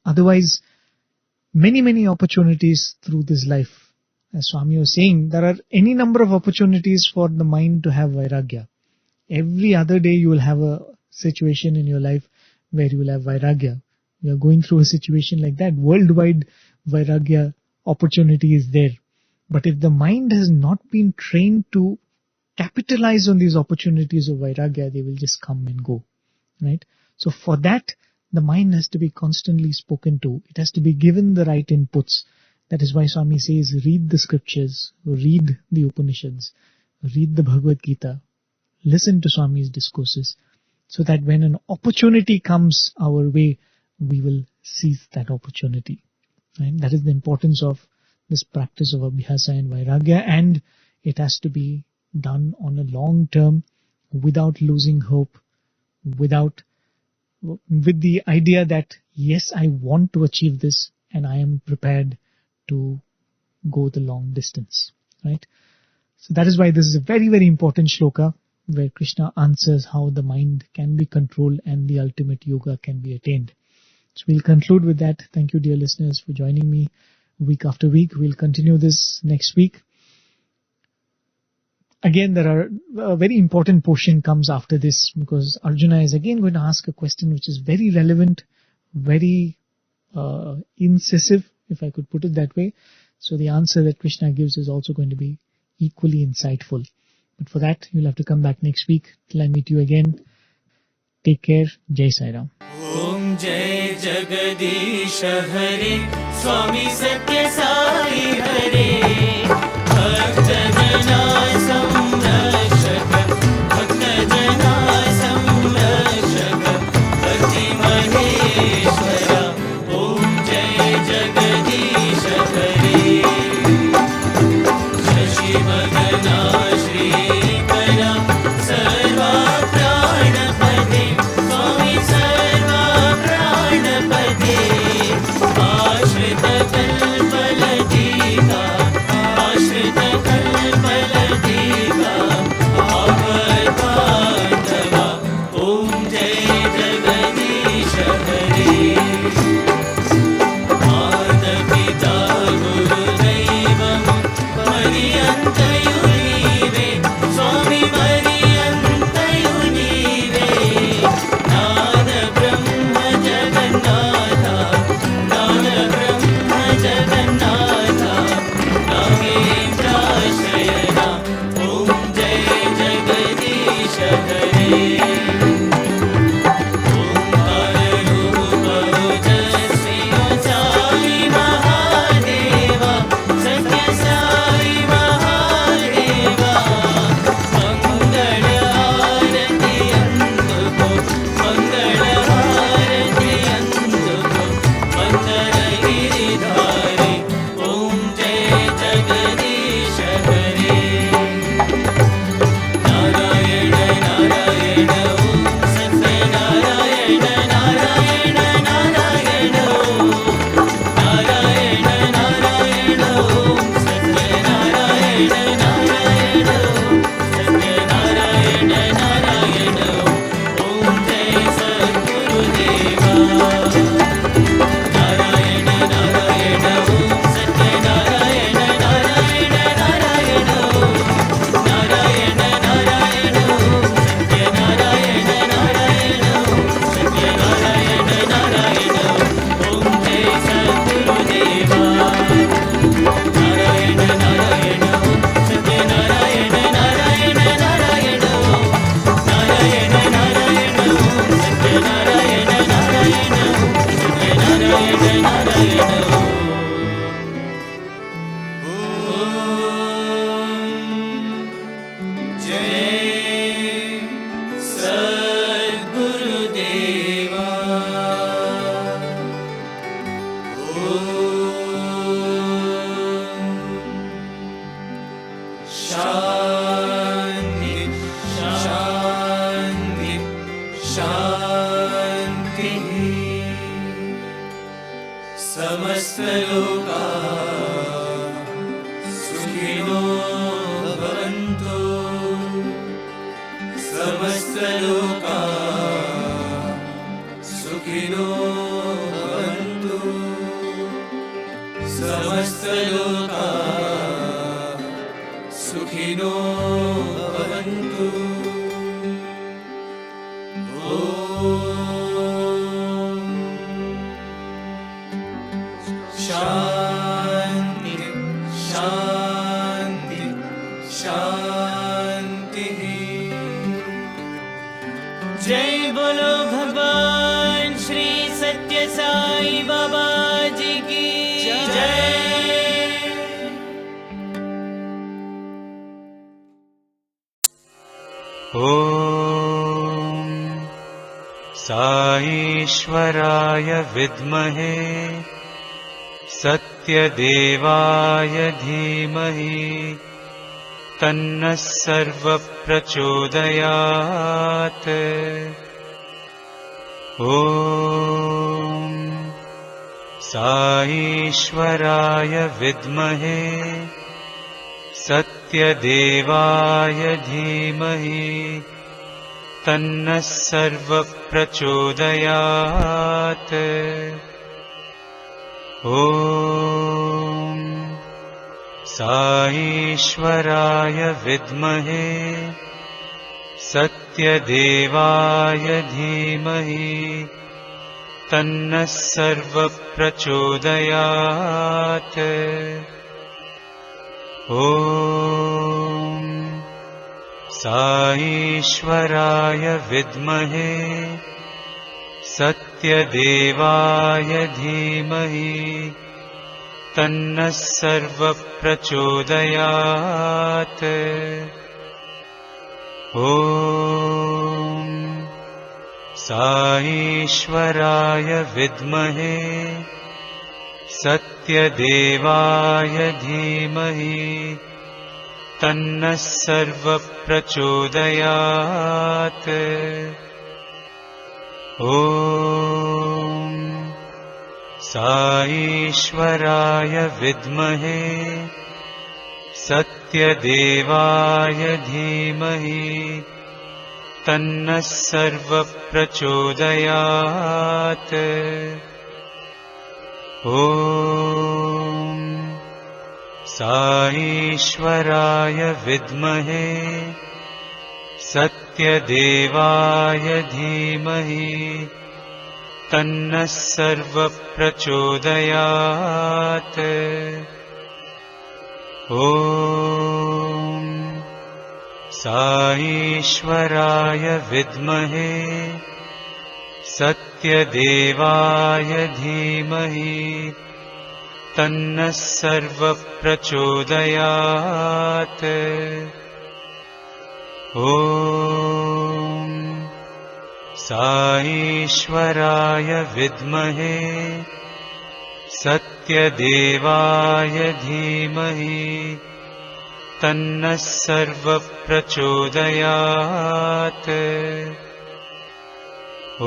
Speaker 6: Otherwise, many opportunities through this life. As Swami was saying, there are any number of opportunities for the mind to have vairagya. Every other day you will have a situation in your life where you will have vairagya. You are going through a situation like that. Worldwide vairagya opportunity is there. But if the mind has not been trained to capitalize on these opportunities of vairagya, they will just come and go, right? So for that, the mind has to be constantly spoken to. It has to be given the right inputs. That is why Swami says, read the scriptures, read the Upanishads, read the Bhagavad Gita, listen to Swami's discourses, so that when an opportunity comes our way, we will seize that opportunity. Right? That is the importance of this practice of abhyasa and vairagya, and it has to be done on a long term, without losing hope, with the idea that, yes, I want to achieve this, and I am prepared to go the long distance, right? So that is why this is a very, very important shloka where Krishna answers how the mind can be controlled and the ultimate yoga can be attained. So we'll conclude with that. Thank you, dear listeners, for joining me week after week. We'll continue this next week. Again, a very important portion comes after this, because Arjuna is again going to ask a question which is very relevant, very incisive, if I could put it that way. So the answer that Krishna gives is also going to be equally insightful. But for that, you'll have to come back next week. Till I meet you again, take care. Jai Sai Ram.
Speaker 5: Om Jai Jagadish Hare Swami Sathya Sai Hare Bhakta Jana Samrashaka Bhakta Jana Samrashaka Bhakti Maheshwara Om Jai Jagadish Hare Shashi Bhagana Shri Kara Sarva Pranapade Swami Sarva Pranapade Ashrita Kalpalajita सद्गुरुदेवा शांति शांति शांति समस्त लोका सुखिनो भवन्तु समस्त लोका सुखिनो भवन्तु समस्त लोका सुखिनो भवन्तु शांति शांति शांति जय बोलो भगवान श्री सत्य साई बाबा जी की जय।
Speaker 3: ॐ साईश्वराय विद्महे सत्यदेवाय धीमहि तन्नः सर्वप्रचोदयात्। ॐ साईश्वराय विद्महे सत्यदेवाय धीमहि तन्नः सर्वप्रचोदयात्। ॐ साईश्वराय विद्महे सत्यदेवाय धीमहि तन्नः सर्वप्रचोदयात्। ॐ साईश्वराय विद्महे सत्यदेवाय धीमहि तन्नः सर्वप्रचोदयात्। ॐ साईश्वराय विद्महे सत्यदेवाय धीमहि तन्नः सर्वप्रचोदयात्। ॐ साईश्वराय विद्महे सत्यदेवाय धीमहि तन्नः सर्वप्रचोदयात्। ॐ साईश्वराय विद्महे सत्यदेवाय धीमहि तन्नः सर्वप्रचोदयात्। ॐ साईश्वराय विद्महे सत्यदेवाय धीमहि तन्नः सर्वप्रचोदयात्। ॐ साईश्वराय विद्महे सत्यदेवाय धीमहि तन्नः सर्वप्रचोदयात्। ॐ